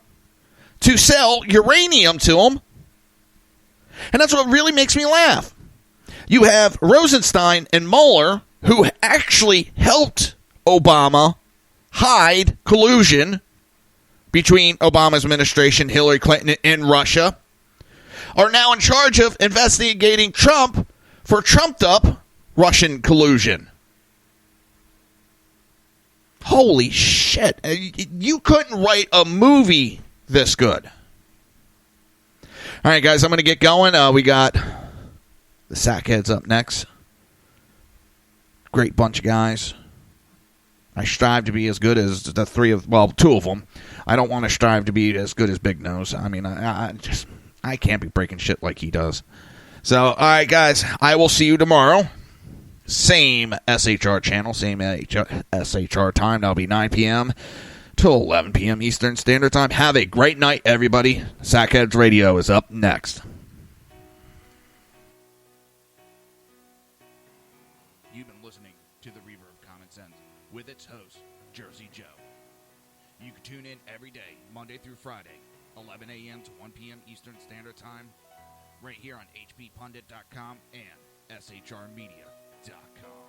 to sell uranium to them. And that's what really makes me laugh. You have Rosenstein and Mueller, who actually helped Obama hide collusion between Obama's administration, Hillary Clinton, and Russia, are now in charge of investigating Trump for trumped-up Russian collusion. Holy shit. You couldn't write a movie this good. All right, guys, I'm going to get going. We got the Sackheads up next. Great bunch of guys. I strive to be as good as the two of them. I don't want to strive to be as good as Big Nose. I mean, I can't be breaking shit like he does. So, all right, guys, I will see you tomorrow. Same SHR channel, same SHR time. That'll be 9 p.m. till 11 p.m. Eastern Standard Time. Have a great night, everybody. Sackheads Radio is up next. You've been listening to the Reaver of Common Sense with its host, Jersey Joe. You can tune in every day, Monday through Friday, 11 a.m. to 1 p.m. Eastern Standard Time, right here on hppundit.com and shrmedia.com.